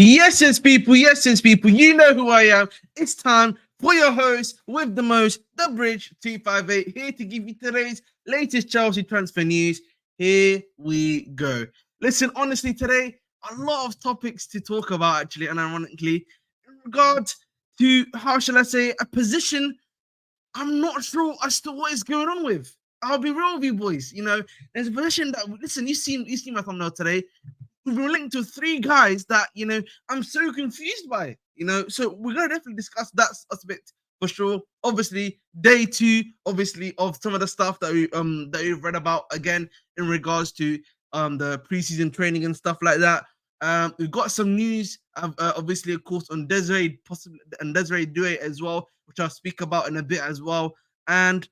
Yes, people, you know who I am. It's time for your host with the most, the Bridge 258, here to give you today's latest Chelsea transfer news. Here we go. Listen, honestly, today, a lot of topics to talk about, actually, and ironically, in regard to, how shall I say, a position I'm not sure as to what is going on with. I'll be real with you, boys. There's a position that, listen, you see my thumbnail today. We've been linked to three guys that I'm so confused by. So we're gonna definitely discuss that aspect for sure. Obviously, day two, obviously, of some of the stuff that we've read about again in regards to the preseason training and stuff like that. We've got some news, obviously, of course, on Desiree, possibly, and Desiree Doué as well, which I'll speak about in a bit as well. And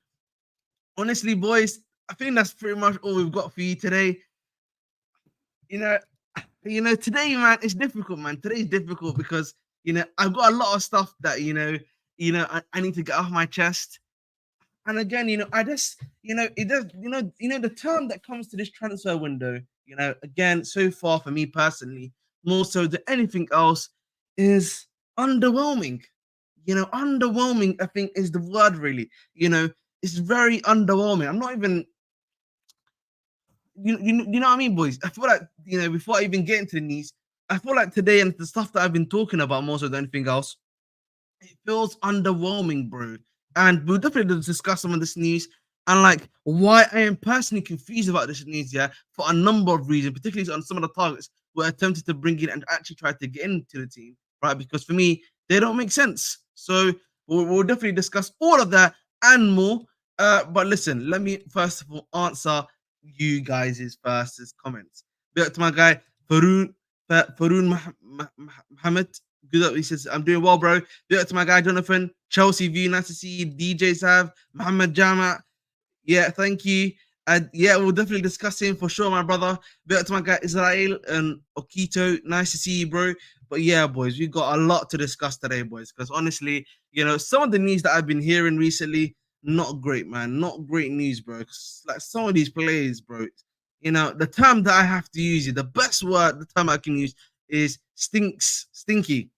honestly, boys, I think that's pretty much all we've got for you today. You know, today, man, it's difficult, man. Today's difficult because I've got a lot of stuff that I need to get off my chest. And again, I just it does the term that comes to this transfer window, again, so far for me personally, more so than anything else, is underwhelming. Underwhelming, I think, is the word, really. It's very underwhelming. I'm not even you know what I mean, boys? I feel like, before I even get into the news, I feel like today and the stuff that I've been talking about more so than anything else, it feels underwhelming, bro. And we'll definitely discuss some of this news and like why I am personally confused about this news, yeah, for a number of reasons, particularly on some of the targets we're attempted to bring in and actually try to get into the team, right? Because for me, they don't make sense. So we'll definitely discuss all of that and more. But listen, let me first of all answer you guys' first comments. Big up to my guy Faroon Muhammad. Good up. He says, I'm doing well, bro. Big up to my guy Jonathan. Chelsea View, nice to see you. DJ Sav, Muhammad Jama. Yeah, thank you. And yeah, we'll definitely discuss him for sure, my brother. Big up to my guy Israel and Okito. Nice to see you, bro. But yeah, boys, we've got a lot to discuss today, boys. Because honestly, some of the news that I've been hearing recently, not great, man. Not great news, bro. Like some of these players, bro. The term that I have to use, the best word, the term I can use is stinky.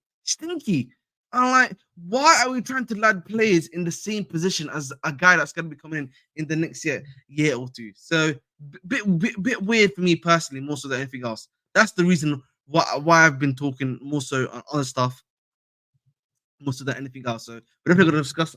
I'm like, why are we trying to land players in the same position as a guy that's going to be coming in the next year or two? So, bit weird for me personally, more so than anything else. That's the reason why I've been talking more so on other stuff, more so than anything else. So, we're definitely going to discuss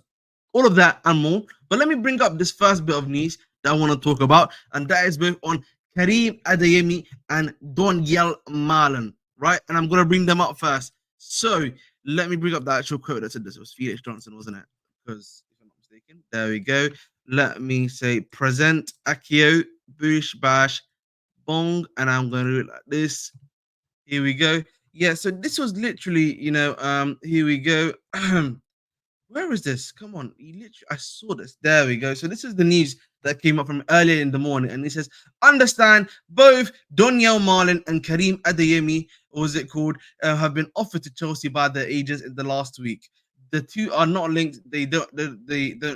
all of that and more. But let me bring up this first bit of news that I want to talk about, and that is both on Karim Adeyemi and Donyell Malen, right? And I'm going to bring them up first. So let me bring up the actual quote that said this. It was Felix Johnson, wasn't it? Because if I'm not mistaken, there we go. Let me say present Akio, Boosh, Bash, Bong, and I'm going to do it like this. Here we go. Yeah, so this was literally, here we go. Where is this? Come on. I saw this. There we go. So this is the news that came up from earlier in the morning. And it says, understand both Donyell Malen and Karim Adeyemi, or was it called, have been offered to Chelsea by their agents in the last week. The two are not linked. They don't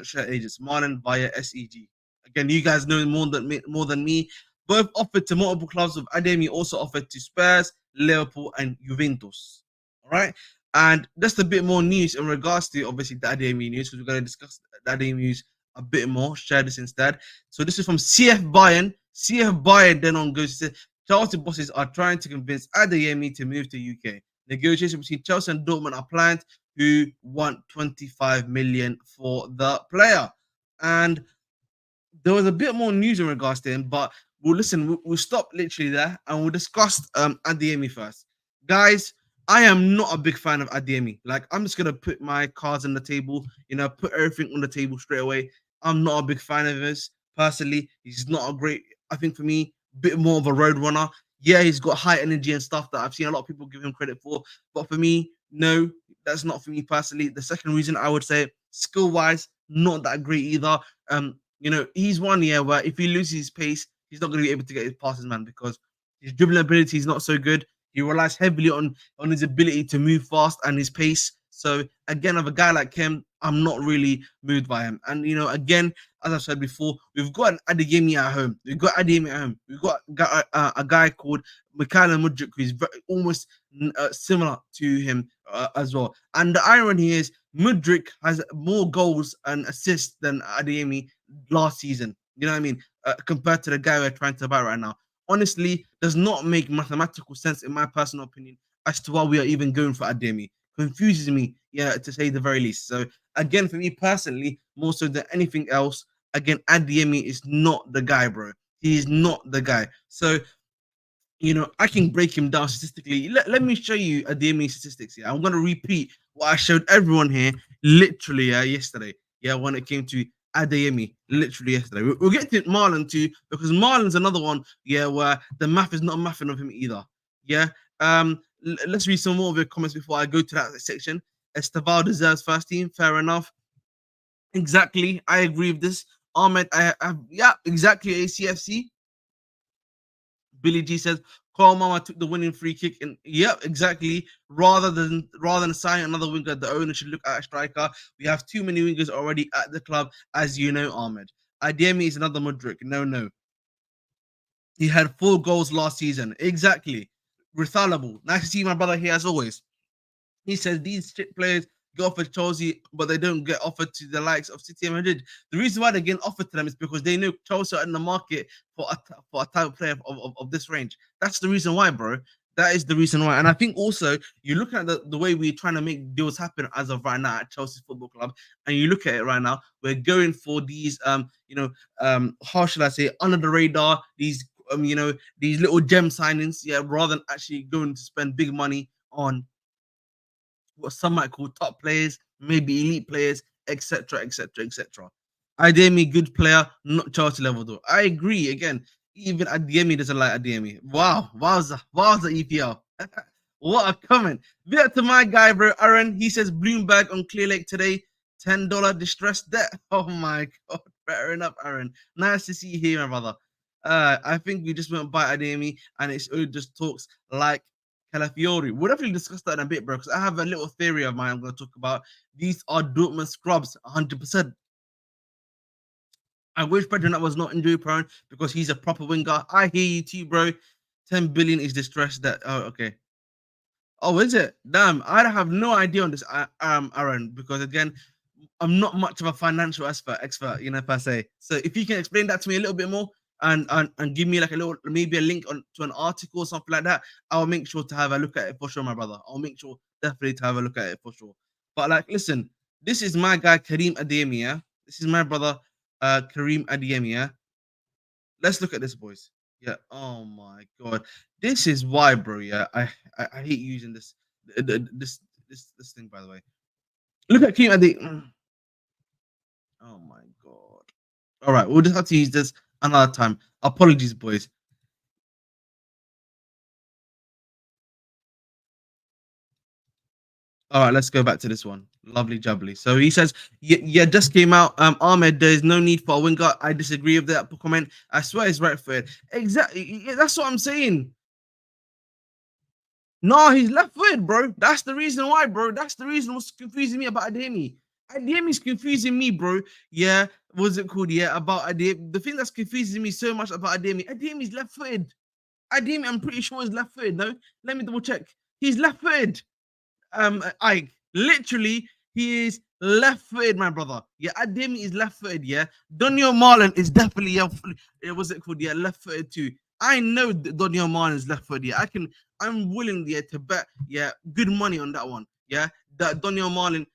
share agents. Malen via SEG. Again, you guys know more than me. Both offered to multiple clubs, with Adeyemi also offered to Spurs, Liverpool, and Juventus. All right. And just a bit more news in regards to, obviously, the Adeyemi news, because we're going to discuss the Adeyemi news a bit more, share this instead. So this is from CF Bayern. CF Bayern then on goes to say, Chelsea bosses are trying to convince Adeyemi to move to UK. Negotiations between Chelsea and Dortmund are planned, who want 25 million for the player. And there was a bit more news in regards to him, but we'll stop literally there and we'll discuss Adeyemi first. Guys, I am not a big fan of Adeyemi. Like, I'm just gonna put my cards on the table, put everything on the table straight away. I'm not a big fan of his personally. He's not a great, I think for me, bit more of a road runner. Yeah, he's got high energy and stuff that I've seen a lot of people give him credit for, but for me, no, that's not for me personally. The second reason I would say, skill-wise, not that great either. He's one year where if he loses his pace, he's not going to be able to get his passes, man, because his dribbling ability is not so good. He relies heavily on his ability to move fast and his pace. So again, of a guy like him, I'm not really moved by him. And again, as I said before, we've got an Adeyemi at home. We've got Adeyemi at home. We've got a guy called Malen Mudryk who's almost similar to him as well. And the irony is, Mudryk has more goals and assists than Adeyemi last season. You know what I mean? Compared to the guy we're trying to buy right now. Honestly, does not make mathematical sense in my personal opinion as to why we are even going for Adeyemi. Confuses me, yeah, to say the very least. So again, for me personally, more so than anything else, again, Adeyemi is not the guy, bro. He is not the guy. So I can break him down statistically. Let me show you Adeyemi statistics here. I'm gonna repeat what I showed everyone here literally yesterday. Yeah, when it came to Adeyemi, literally yesterday. We'll get to Malen too, because Marlen's another one, yeah, where the math is not mathing of him either. Yeah. Let's read some more of your comments before I go to that section. Esteval deserves first team. Fair enough. Exactly. I agree with this. Ahmed, yeah, exactly. ACFC. Billy G says Cole Mama took the winning free kick, and yep, exactly. Rather than sign another winger, the owner should look at a striker. We have too many wingers already at the club, as you know, Ahmed. Adeyemi is another Mudryk. No. He had 4 goals last season. Exactly. Rethalable. Nice to see my brother here as always. He says these shit players get offered Chelsea, but they don't get offered to the likes of City and Madrid. The reason why they get offered to them is because they know Chelsea are in the market for a type of player of this range. That's the reason why, bro. That is the reason why. And I think also you look at the way we're trying to make deals happen as of right now at Chelsea Football Club, and you look at it right now, we're going for these how should I say, under the radar, these these little gem signings, yeah, rather than actually going to spend big money on what some might call top players, maybe elite players, etc., etc., etc. Adeyemi, good player, not Chelsea level though. I agree. Again, even Adeyemi doesn't like Adeyemi. Wow, wowza, EPL. What a comment. Bit to my guy, bro, Aaron. He says Bloomberg on Clear Lake today, $10 distressed debt. Oh my god, fair enough, Aaron. Nice to see you here, my brother. I think we just went by Adeyemi, and it's just talks like Calafiori. We'll definitely discuss that in a bit, bro, because I have a little theory of mine I'm going to talk about. These are Dortmund scrubs, 100%. I wish Pedro was not injury prone because he's a proper winger. I hear you too, bro. 10 billion is distressed. That okay. Oh, is it? Damn, I have no idea on this, Aaron, because again, I'm not much of a financial expert, per se. So if you can explain that to me a little bit more and give me like a little, maybe a link to an article or something like that, I'll make sure to have a look at it for sure, my brother. I'll make sure definitely to have a look at it for sure. But like, listen, this is my guy Karim Adeyemi, yeah? This is my brother Karim Adeyemi, yeah? Let's look at this, boys. Yeah. Oh my god, this is why, bro. Yeah, I hate using this thing. By the way, look at Karim Adeyemi. Oh my god. All right, we'll just have to use this another time. Apologies, boys. All right, let's go back to this one. Lovely jubbly. So he says, yeah, just came out. Ahmed, there is no need for a winger. I disagree with that comment. I swear it's right footed. Exactly. Yeah, that's what I'm saying. No, he's left footed, bro. That's the reason why, bro. That's the reason what's confusing me about Adeyemi. Adeyemi's confusing me, bro. Yeah, what's it called? Yeah, about Adeyemi. The thing that's confusing me so much about Adeyemi's left footed. Adeyemi, I'm pretty sure is left footed. No, let me double check. He's left footed. Ike, literally, he is left-footed, my brother. Yeah, Adeyemi is left-footed. Yeah, Donyell Malen is definitely what's it called? Yeah, left-footed too. I know Donyell Malen is left-footed. Yeah, I'm willing, yeah, to bet, yeah, good money on that one. Yeah, that Donyell Malen.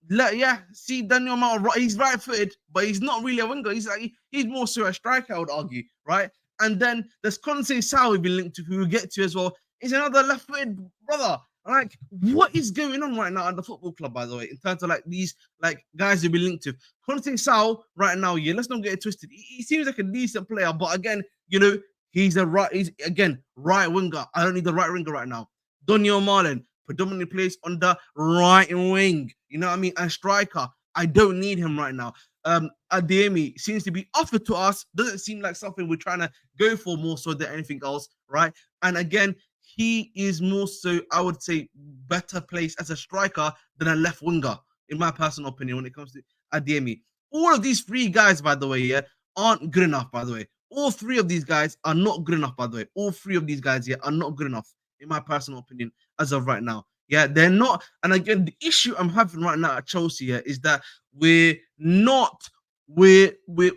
Yeah, see, Donyell Malen, he's right-footed, but he's not really a winger. He's more so a striker, I would argue, right? And then there's Conceicao we've been linked to, who we'll get to as well. Is another left-footed brother. Like, what is going on right now at the football club, by the way, in terms of like these like guys you'll be linked to? Conceicao right now, yeah, let's not get it twisted. He seems like a decent player, but again, he's again right winger. I don't need the right winger right now. Donyell Malen predominantly plays on the right wing. You know what I mean? And striker, I don't need him right now. Adeyemi seems to be offered to us. Doesn't seem like something we're trying to go for more so than anything else, right? And again, he is more so, I would say, better placed as a striker than a left winger. in my personal opinion, when it comes to Adeyemi. All of these three guys, by the way, yeah, aren't good enough, by the way. All three of these guys are not good enough, by the way. All three of these guys, yeah, are not good enough, in my personal opinion, as of right now. Yeah, they're not. And again, the issue I'm having right now at Chelsea, yeah, is that we're not, we're we're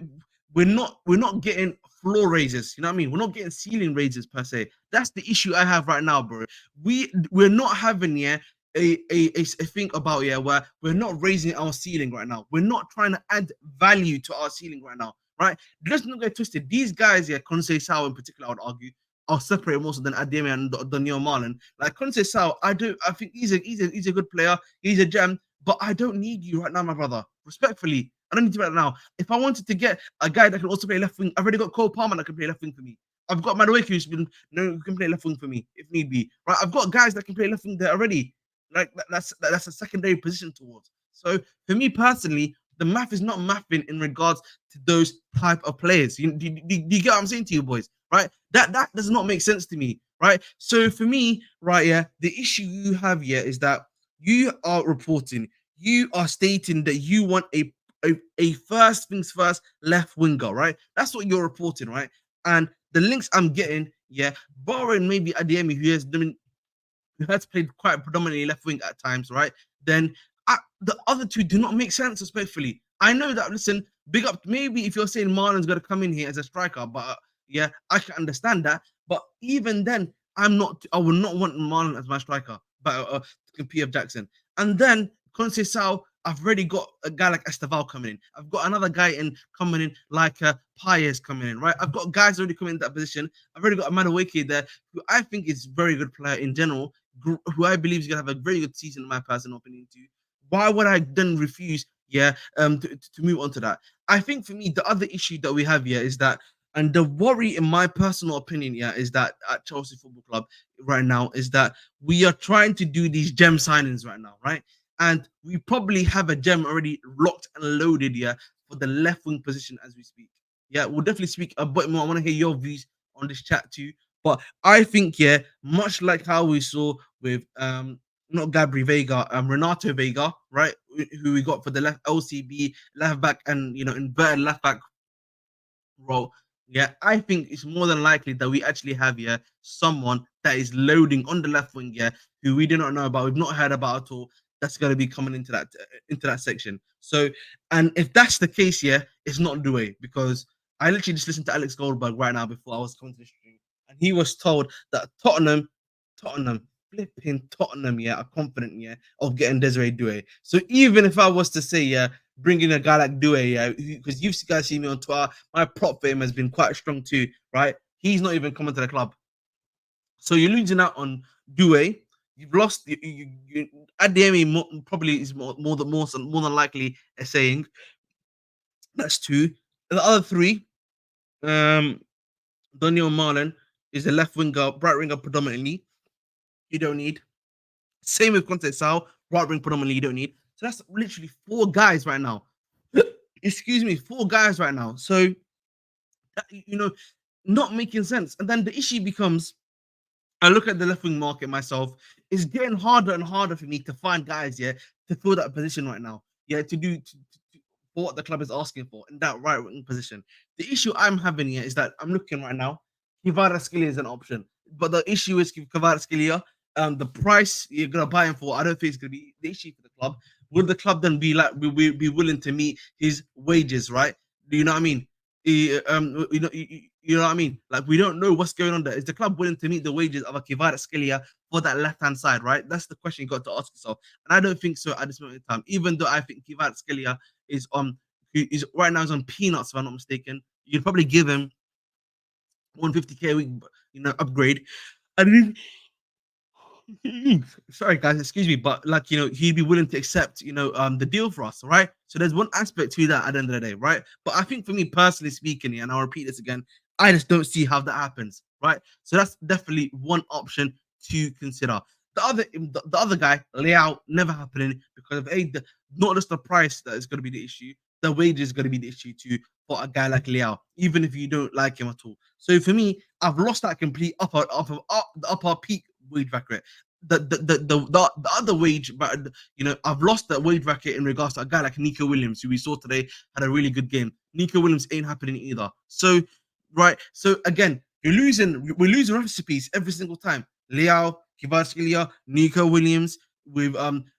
we're not getting floor raises. You know what I mean? We're not getting ceiling raises per se. That's the issue I have right now, bro. We're not having, yeah, a thing about, yeah, where we're not raising our ceiling right now. We're not trying to add value to our ceiling right now, right? Let's not get twisted. These guys, yeah, Conceicao in particular, I would argue, are separated more so than Adeyemi and Donyell Malen. Like Conceicao, I think he's a good player. He's a gem, but I don't need you right now, my brother. Respectfully, I don't need you right now. If I wanted to get a guy that can also play left wing, I've already got Cole Palmer that can play left wing for me. I've got Madueke who can play left wing for me if need be. Right, I've got guys that can play left wing there already. Like that's a secondary position towards. So for me personally, the math is not mathing in regards to those type of players. Do you get what I'm saying to you, boys? Right? That does not make sense to me. Right? So for me, right, yeah, the issue you have here is that you are reporting, you are stating that you want a first things first left winger, right? That's what you're reporting, right? And the links I'm getting, yeah, barring maybe Adeyemi, who has played quite predominantly left wing at times, right? Then the other two do not make sense, respectfully. I know that, listen, big up, maybe if you're saying Marlon's going to come in here as a striker, but yeah, I can understand that. But even then, I would not want Marlon as my striker, but to compete with Jackson. And then Conceicao, I've already got a guy like Esteval coming in. I've got another guy coming in like Paez coming in, right? I've got guys already coming in that position. I've already got a Madueke there, who I think is a very good player in general, who I believe is going to have a very good season, in my personal opinion, too. Why would I then refuse, yeah, to move on to that? I think for me, the other issue that we have here is that, and the worry, in my personal opinion, yeah, is that at Chelsea Football Club right now, is that we are trying to do these gem signings right now, right? And we probably have a gem already locked and loaded, yeah, for the left wing position as we speak. Yeah, we'll definitely speak a bit more. I want to hear your views on this chat too. But I think, yeah, much like how we saw with not Gabri Vega, Renato Vega, right, who we got for the left LCB left back and inverted left back role. Yeah, I think it's more than likely that we actually have someone that is loading on the left wing, who we do not know about, we've not heard about at all. That's going to be coming into that section. So, and if that's the case, it's not Douay, because I literally just listened to Alex Goldberg right now before I was coming to the stream, and he was told that Tottenham, flipping Tottenham, are confident, of getting Desiree Douay. So even if I was to say, bringing a guy like Douay, because you guys see me on Twitter, my prop for him has been quite strong too, right? He's not even coming to the club. So you're losing out on Douay. You've lost. Adeyemi probably is more than likely saying. That's two. The other three, Donyell Malen is a left winger, right winger predominantly. You don't need. Same with Conceicao, right wing predominantly. You don't need. So that's literally four guys right now. Excuse me, four guys right now. So not making sense. And then the issue becomes, I look at the left wing market myself. It's getting harder and harder for me to find guys, to fill that position right now. For what the club is asking for in that right wing position. The issue I'm having here is that I'm looking right now. Kvaratskhelia is an option, but the issue is Kvaratskhelia. The price you're gonna buy him for, I don't think it's gonna be the issue for the club. Will the club then be willing to meet his wages, right? Do you know what I mean? You know what I mean? Like, we don't know what's going on there. Is the club willing to meet the wages of a Kvaratskhelia for that left-hand side, right? That's the question you got to ask yourself. And I don't think so at this moment in time. Even though I think Kvaratskhelia is right now is on peanuts, if I'm not mistaken. You'd probably give him 150k a week, upgrade. And sorry guys, excuse me, but he'd be willing to accept the deal for us, right? So there's one aspect to that at the end of the day, right? But I think for me personally speaking, and I'll repeat this again, I just don't see how that happens, right? So that's definitely one option to consider. The other guy, Leao, never happening, because of not just the price that is going to be the issue, the wages is going to be the issue too for a guy like Leao, even if you don't like him at all. So for me, I've lost that complete upper peak wage bracket. the other wage, but I've lost that wage bracket in regards to a guy like Nico Williams, who we saw today had a really good game. Nico Williams ain't happening either. So, right. So again, we're losing recipes every single time. Liao, Kvaratskhelia, Nico Williams. We've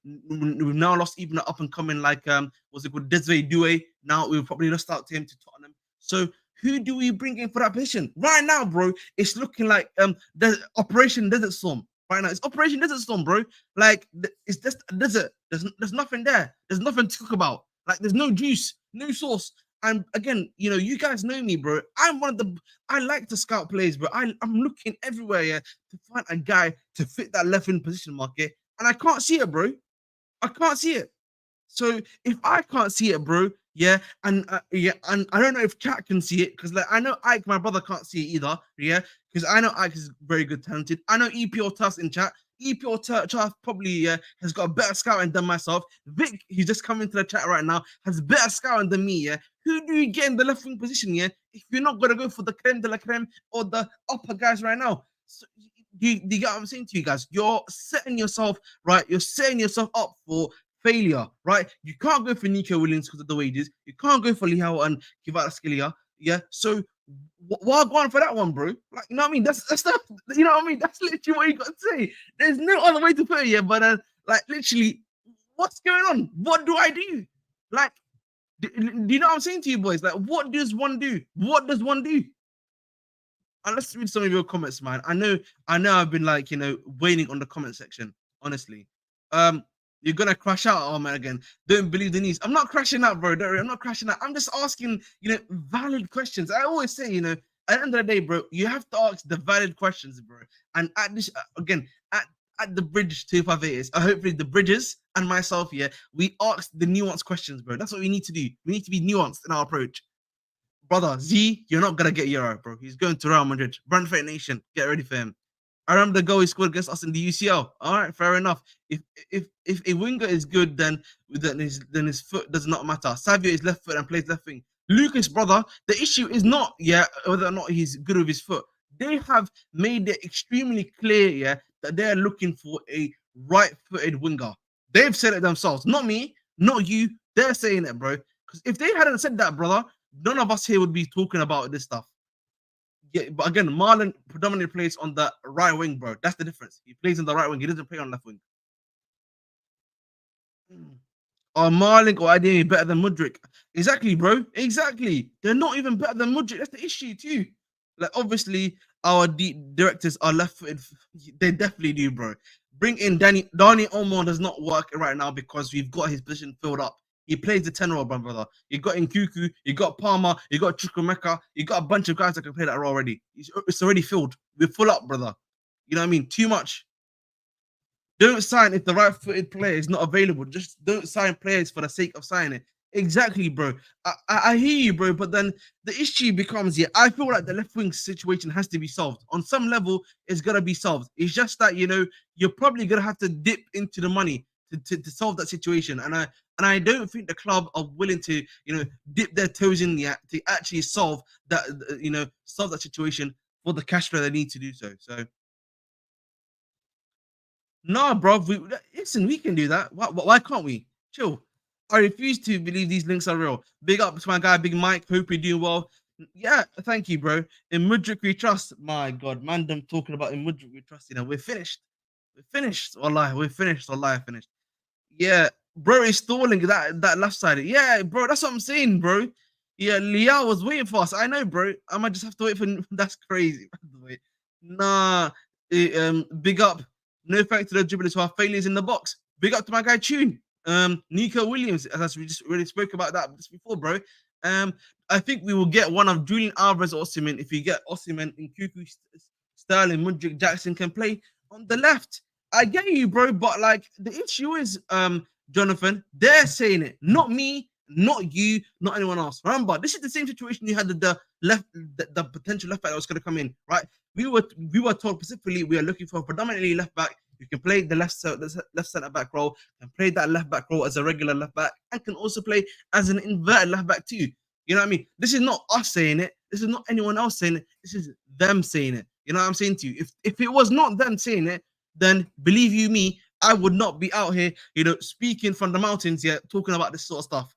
now lost even an up and coming like what's it called, Desiree Doué. Now we've probably lost out to him to Tottenham. So who do we bring in for that position right now, bro? It's looking like the Operation Desert Storm right now. It's Operation Desert Storm, bro. Like it's just a desert. There's nothing there. There's nothing to talk about. Like there's no juice, no sauce. And again, you guys know me, bro. I like to scout players, bro. I'm looking everywhere, yeah, to find a guy to fit that left wing position market, and I can't see it, bro. I can't see it. So if I can't see it, bro, yeah, and I don't know if Cat can see it because like I know Ike, my brother, can't see it either, yeah, because I know Ike is very good, talented. I know EPO Tuff's in chat. EPO Tuff probably has got a better scouting than myself. Vic, he's just coming to the chat right now, has better scouting than me, yeah. Who do you get in the left wing position, yeah? If you're not gonna go for the creme de la creme or the upper guys right now, so, you get what I'm saying to you guys? You're setting yourself right. You're setting yourself up for failure, right? You can't go for Nico Williams because of the wages. You can't go for Liao and Kvaratskhelia. Yeah. So why go on for that one, bro? Like, you know what I mean? That's not, you know what I mean? That's literally what you got to say. There's no other way to put it, yeah. But like literally, what's going on? What do I do? Like, do you know what I'm saying to you boys? Like, what does one do? What does one do? And let's read some of your comments, man. I know I've been like, waiting on the comment section, honestly. You're gonna crash out, oh man, again. Don't believe the news. I'm not crashing out, bro. Don't worry, I'm not crashing out. I'm just asking, valid questions. I always say, at the end of the day, bro, you have to ask the valid questions, bro. And at this, again, at the bridge 258, hopefully the bridges and myself, yeah, we ask the nuanced questions, bro. That's what we need to do. We need to be nuanced in our approach. Brother, Z, you're not gonna get Euro, bro. He's going to Real Madrid. Brentford Nation, get ready for him. I remember the goal he scored against us in the UCL. All right, fair enough. If a winger is good, then his foot does not matter. Savio is left foot and plays left wing. Lucas, brother, the issue is not whether or not he's good with his foot. They have made it extremely clear, yeah, that they're looking for a right-footed winger. They've said it themselves, not me, not you. They're saying it, bro. Because if they hadn't said that, brother, none of us here would be talking about this stuff. Yeah, but again, Malen predominantly plays on the right wing, bro. That's the difference. He plays on the right wing. He doesn't play on left wing. Are Malen or Adeyemi better than Mudryk? Exactly, bro. Exactly. They're not even better than Mudryk. That's the issue too. Like, obviously, our directors are left-footed. They definitely do, bro. Bring in Dani Olmo does not work right now because we've got his position filled up. He plays the 10 role, brother. You got Nkuku, you got Palmer, you got Chukwemeka, you got a bunch of guys that can play that role already. It's already filled. We're full up, brother. You know what I mean? Too much. Don't sign if the right-footed player is not available. Just don't sign players for the sake of signing it. Exactly, bro. I hear you, bro. But then the issue becomes, yeah, I feel like the left wing situation has to be solved. On some level, it's gonna be solved. It's just that, you're probably gonna have to dip into the money to solve that situation. And I don't think the club are willing to, dip their toes in the to actually solve that, solve that situation for the cash flow they need to do so. So no, bro. Listen, we can do that. Why can't we? Chill. I refuse to believe these links are real. Big up to my guy, Big Mike. Hope you're doing well. Yeah, thank you, bro. In Mudryk we trust. My God, man, them talking about in Mudryk we trust. We're finished. We're finished. Wallahi, we're finished. Wallahi, finished. Yeah, bro, is stalling that left side. Yeah, bro, that's what I'm saying, bro. Yeah, Liao was waiting for us. I know, bro. I might just have to wait for. That's crazy. Nah, big up. No thanks to the dribblers who are failures in the box. Big up to my guy Tune. Nico Williams, as we just already spoke about that just before, bro. I think we will get one of Julian Alvarez or Osimhen. If you get Osimhen in Nkuku, Sterling, Mudryk, Jackson can play on the left. I get you, bro, but like the issue is, Jonathan, they're saying it, not me, not you, not anyone else. Remember, this is the same situation you had the potential left back that was going to come in, right? We were told specifically we are looking for a predominantly left back. You can play the left centre back role, and play that left back role as a regular left back, and can also play as an inverted left back too. You know what I mean? This is not us saying it. This is not anyone else saying it. This is them saying it. You know what I'm saying to you? If it was not them saying it, then believe you me, I would not be out here, speaking from the mountains yet, talking about this sort of stuff.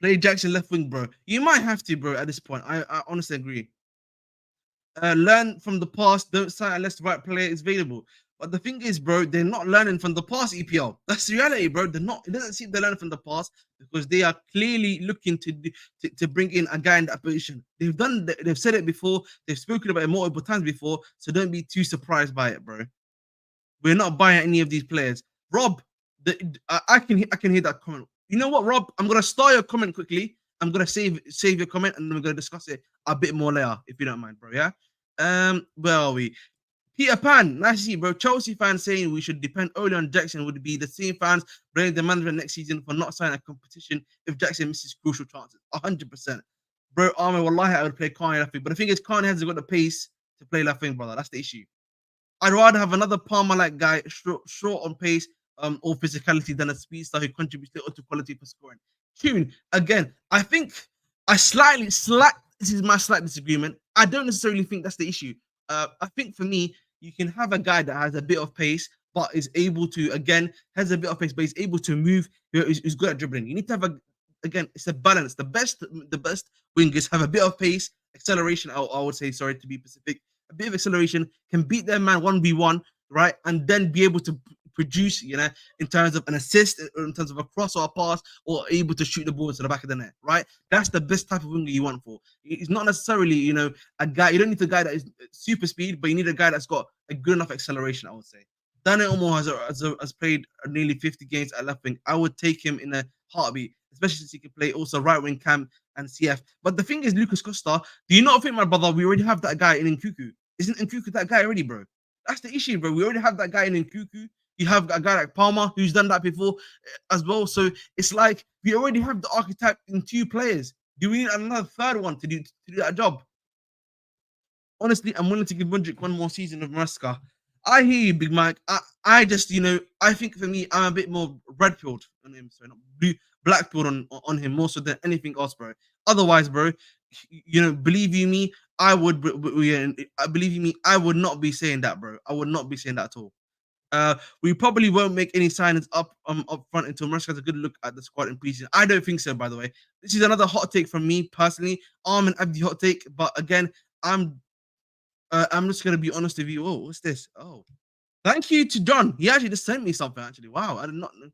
Play Jackson left wing, bro. You might have to, bro, at this point. I honestly agree. Learn from the past. Don't sign unless the right player is available. But the thing is, bro, they're not learning from the past EPL. That's the reality, bro. They're not. It doesn't seem they're learning from the past because they are clearly looking to bring in a guy in that position. They've said it before. They've spoken about it multiple times before. So don't be too surprised by it, bro. We're not buying any of these players. Rob, I can hear that comment. You know what, Rob? I'm gonna start your comment quickly. I'm gonna save your comment and then we're gonna discuss it a bit more later, if you don't mind, bro. Yeah. Where are we? Peter Pan, nice to see, bro. Chelsea fans saying we should depend only on Jackson would be the same fans blaming the management next season for not signing a competition if Jackson misses crucial chances. 100%. Bro, Armin, wallahi, I would play Kanye left wing. But the thing is, Kanye hasn't got the pace to play left wing, brother. That's the issue. I'd rather have another Palmer like guy, short on pace, or physicality than a speedster who contributes little to quality for scoring. Tune again. I think this is my slight disagreement. I don't necessarily think that's the issue. I think for me, you can have a guy that has a bit of pace, but is able to has a bit of pace, but is able to move. Is good at dribbling. You need to have it's a balance. The best wingers have a bit of pace, acceleration. I would say, sorry to be specific, a bit of acceleration, can beat their man 1v1, right? And then be able to produce, in terms of an assist, in terms of a cross or a pass, or able to shoot the ball into the back of the net, right? That's the best type of winger you want for. It's not necessarily, a guy, you don't need a guy that is super speed, but you need a guy that's got a good enough acceleration, I would say. Donyell has played nearly 50 games at left wing. I would take him in a heartbeat, especially since he can play also right wing cam and CF. But the thing is, Lucas Costa, do you not think, my brother, we already have that guy in Nkuku? Isn't Nkuku that guy already, bro? That's the issue, bro. We already have that guy in Nkuku. You have a guy like Palmer who's done that before as well. So it's like we already have the archetype in 2 players. Do we need another third one to do that job? Honestly, I'm willing to give Mudryk one more season of Maresca. I hear you, Big Mike. I just, I think for me, I'm a bit more red-pilled on him, so not black-pilled on him more so than anything else, bro. Otherwise, bro, believe you me, I would, believe you me, I would not be saying that, bro. I would not be saying that at all. We probably won't make any signings up front until Maresca has a good look at the squad in preseason. I don't think so, by the way. This is another hot take from me personally. Armin Abdi hot take, but again, I'm just gonna be honest with you. Oh, what's this? Oh, thank you to John. He actually just sent me something. Actually, wow, I did not know.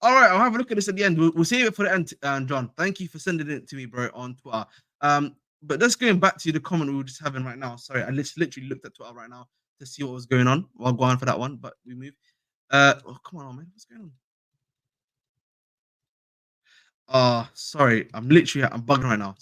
All right, I'll have a look at this at the end. We'll save it for the end, John. Thank you for sending it to me, bro, on Twitter. But just going back to the comment we were just having right now. Sorry, I literally looked at Twitter right now to see what was going on. I'll go on for that one, but we move. Oh, come on, man, what's going on? Sorry, I'm bugging right now.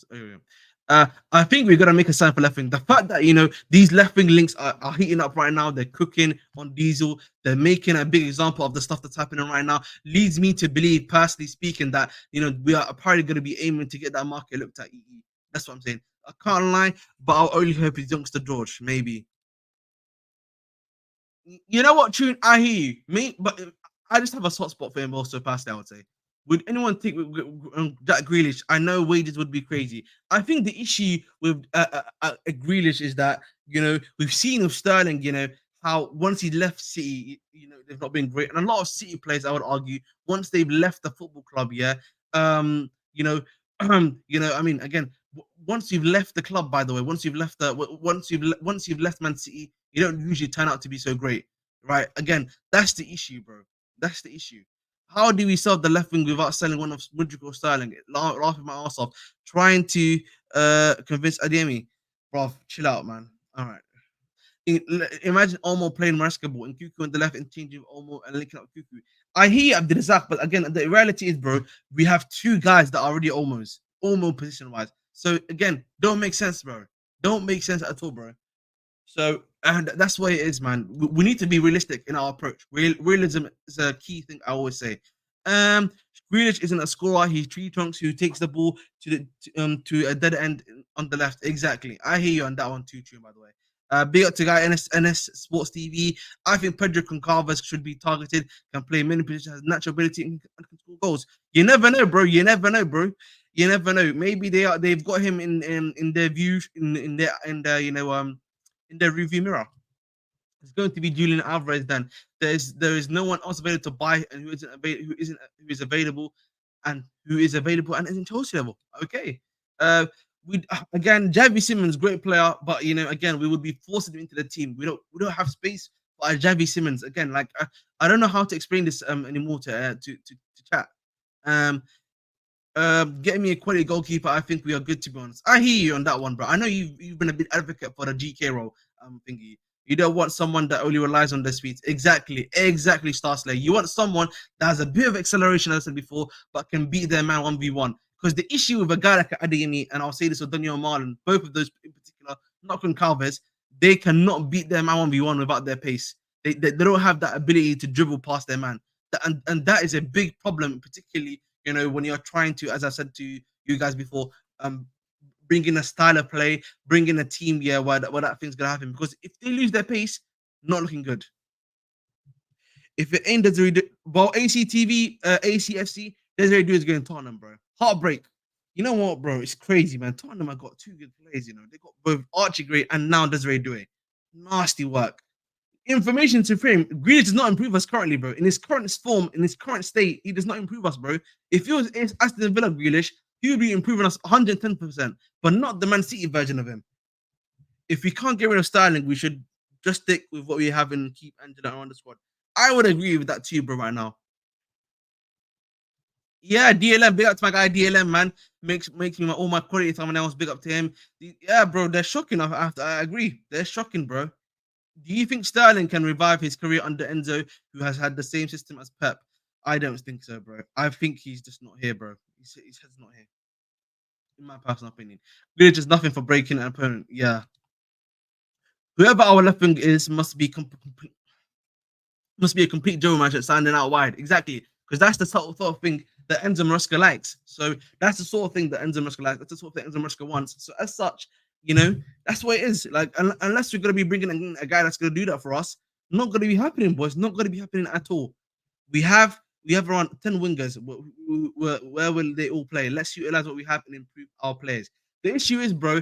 I think we're gonna make a sign for left wing. The fact that these left wing links are heating up right now, they're cooking on diesel, they're making a big example of the stuff that's happening right now, leads me to believe, personally speaking, that we are probably gonna be aiming to get that market looked at. That's what I'm saying. I can't lie, but I'll only hope it's youngster George, maybe. You know what, Tune? I hear you. But I just have a soft spot for him also, personally, I would say. Would anyone think Jack Grealish? I know wages would be crazy. I think the issue with Grealish is that, we've seen with Sterling, how once he left City, they've not been great. And a lot of City players, I would argue, once they've left the football club, I mean, again, once you've left the club, by the way, once you've left Man City, you don't usually turn out to be so great, right? Again, that's the issue, bro. That's the issue. How do we sell the left wing without selling one of Mudryk or Sterling? Laughing my ass off, trying to convince Adeyemi, bro. Chill out, man. All right. Imagine Olmo playing basketball and Cuckoo on the left and changing Olmo and linking up Cuckoo. I hear Abdelrazak, but again, the reality is, bro, we have 2 guys that are already Olmo position wise. So again, don't make sense, bro. Don't make sense at all, bro. So, and that's why it is, man. We need to be realistic in our approach. Realism is a key thing I always say. Grealish isn't a scorer. He's tree trunks who takes the ball to a dead end on the left. Exactly. I hear you on that one too, by the way. Big up to guy NS Sports TV. I think Pedro Concalves should be targeted, can play many positions, has natural ability and can score goals. You never know, bro. You never know, bro. You never know. Maybe they've got him in their views in their in their review mirror. It's going to be Julian Alvarez. Then there is no one else available to buy and who is available and is in Chelsea level. Okay. We again, Javi Simmons, great player, but again, we would be forcing him into the team. We don't have space for Javi Simmons again. Like I don't know how to explain this anymore to chat. Um, Getting me a quality goalkeeper, I think we are good, to be honest. I hear you on that one, bro. I know you've been a big advocate for the GK role. Thingy. You don't want someone that only relies on their speed. Exactly, Starslayer. You want someone that has a bit of acceleration, as I said before, but can beat their man 1v1. Because the issue with a guy like Adeyemi, and I'll say this with Donyell and Malen, both of those in particular, not Conceicao, they cannot beat their man 1v1 without their pace. They don't have that ability to dribble past their man. And that is a big problem, particularly when you're trying to, as I said to you guys before, bring in a style of play, bring in a team, where that thing's gonna happen. Because if they lose their pace, not looking good. If it ain't Desiree, well, ACFC, Desiree is going to Tottenham, bro. Heartbreak. You know what, bro? It's crazy, man. Tottenham have got two good players. They got both Archie Gray and now Desiree Doué. Nasty work. Information to frame. Grealish does not improve us currently, bro. In his current form, in his current state, he does not improve us, bro. If he was Aston Villa Grealish, he would be improving us 110%, but not the Man City version of him. If we can't get rid of Sterling, we should just stick with what we have and keep Angela around the squad. I would agree with that too, bro, right now. Yeah, DLM, big up to my guy DLM, man. Makes me all my quality time and else big up to him. Yeah, bro, they're shocking. I agree. They're shocking, bro. Do you think Sterling can revive his career under Enzo, who has had the same system as Pep? I don't think so, bro. I think he's just not here, bro. His head's not here. In my personal opinion. Really just nothing for breaking an opponent. Yeah. Whoever our left wing is must be a complete Joe match at standing out wide. Exactly. Because that's the sort of thing that Enzo Maresca likes. So that's the sort of thing that Enzo Maresca likes. That's the sort of thing Enzo Maresca wants. So as such, that's what it is. Like, unless we're going to be bringing in a guy that's going to do that for us, not going to be happening, boys. Not going to be happening at all. We have around 10 wingers. Where will they all play? Let's utilize what we have and improve our players. The issue is, bro,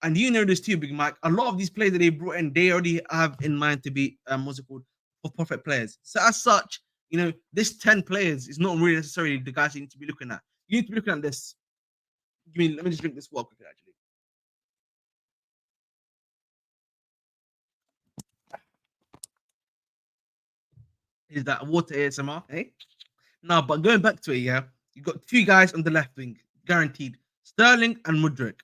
and you know this too, Big Mike, a lot of these players that they brought in, they already have in mind to be, what's it called, for perfect players. So as such, this 10 players is not really necessarily the guys you need to be looking at. You need to be looking at this. Let me just drink this water quickly, actually. Is that water ASMR? Eh? Now, but going back to it, yeah, you got two guys on the left wing, guaranteed. Sterling and Mudryk.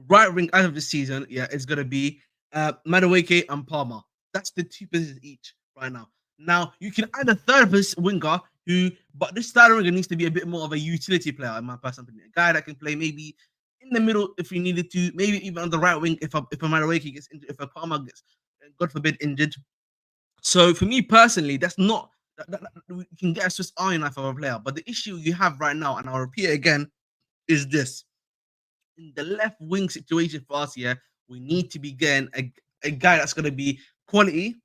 Right wing as of the season, yeah, it's gonna be Madueke and Palmer. That's the two positions each right now. Now you can add a third winger but this third winger needs to be a bit more of a utility player, in my personal opinion. A guy that can play maybe in the middle if we needed to, maybe even on the right wing if a Madueke gets injured, if a Palmer gets, God forbid, injured. So for me personally, that's not we can get a Swiss Army knife of a player. But the issue you have right now, and I'll repeat it again, is this. In the left wing situation for us, yeah, we need to be getting a guy that's going to be quality,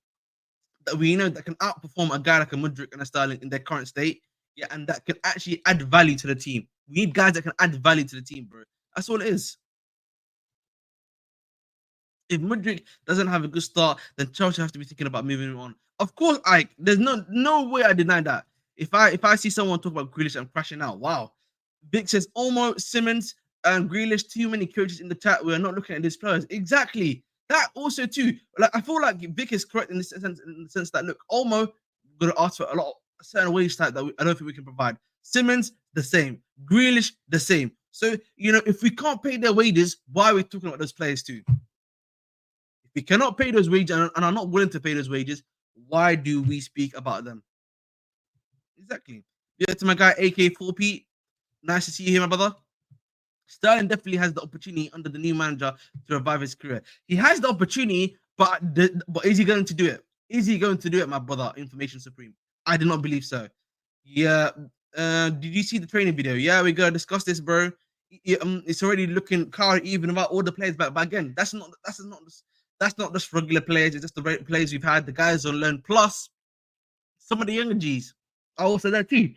that we know that can outperform a guy like a Mudryk and a Sterling in their current state, yeah, and that can actually add value to the team. We need guys that can add value to the team, bro. That's all it is. If Mudryk doesn't have a good start, then Chelsea have to be thinking about moving him on. Of course, there's no way I deny that. If I see someone talk about Grealish, I'm crashing out. Wow. Vic says Olmo, Simmons, and Grealish, too many coaches in the chat. We are not looking at these players. Exactly. That also too. Like, I feel like Vic is correct in the sense that, look, Olmo going to ask for a certain wage type that I don't think we can provide. Simmons, the same. Grealish, the same. So, if we can't pay their wages, why are we talking about those players too? If we cannot pay those wages and are not willing to pay those wages, why do we speak about them? Exactly. Yeah, to my guy AK4P, nice to see you here, my brother. Sterling definitely has the opportunity under the new manager to revive his career. He has the opportunity, but is he going to do it? Is he going to do it, my brother? Information Supreme. I do not believe so. Yeah. Did you see the training video? Yeah, we're gonna discuss this, bro. It's already looking kind of even about all the players, but again, that's not just regular players. It's just the players we've had. The guys on loan, plus some of the younger G's. I also that too.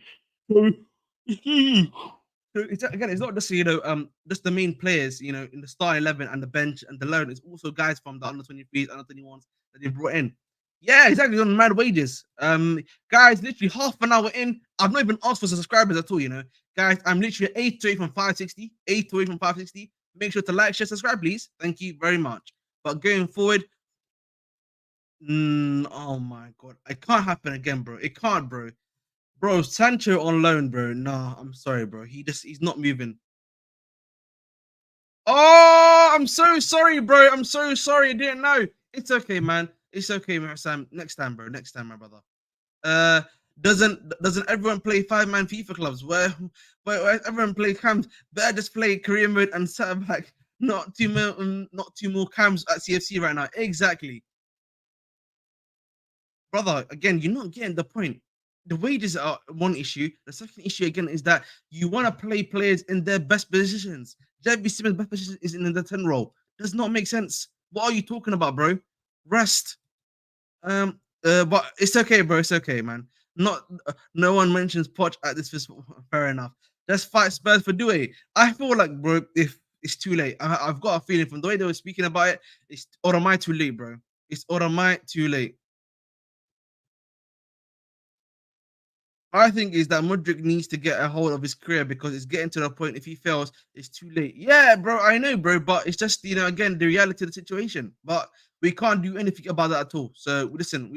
Again, it's not just just the main players, in the star 11 and the bench and the loan. It's also guys from the under 23s, under 21s that they brought in. Yeah, exactly, on mad wages. Guys, literally half an hour in, I've not even asked for subscribers at all. Guys, I'm literally 8 away from 560, 8 away from 560. Make sure to like, share, subscribe, please. Thank you very much. But going forward, oh my god, it can't happen again, bro. It can't, bro. Bro, Sancho on loan, bro. Nah, I'm sorry, bro. He's not moving. Oh, I'm so sorry, bro. I'm so sorry. I didn't know. It's okay, man. It's okay, man, Sam. Next time, bro. Next time, my brother. Uh, doesn't everyone play 5-man FIFA clubs? Where everyone play cams? Better just play career mode and set back. Not two more cams at CFC right now. Exactly, brother. Again, you're not getting the point. The wages are one issue. The second issue again is that you want to play players in their best positions. Jeffy Simmons' best position is in the 10 role. Does not make sense. What are you talking about, bro? Rest. But it's okay, bro. It's okay, man. Not no one mentions Poch at this festival. Fair enough. Let's fight Spurs for Dewey. I feel like, bro, if it's too late, I've got a feeling from the way they were speaking about it. Or am I too late, bro? Or am I too late? I think is that Mudryk needs to get a hold of his career because it's getting to the point if he fails, it's too late. Yeah, bro, I know, bro, but it's just again the reality of the situation. But we can't do anything about that at all. So listen,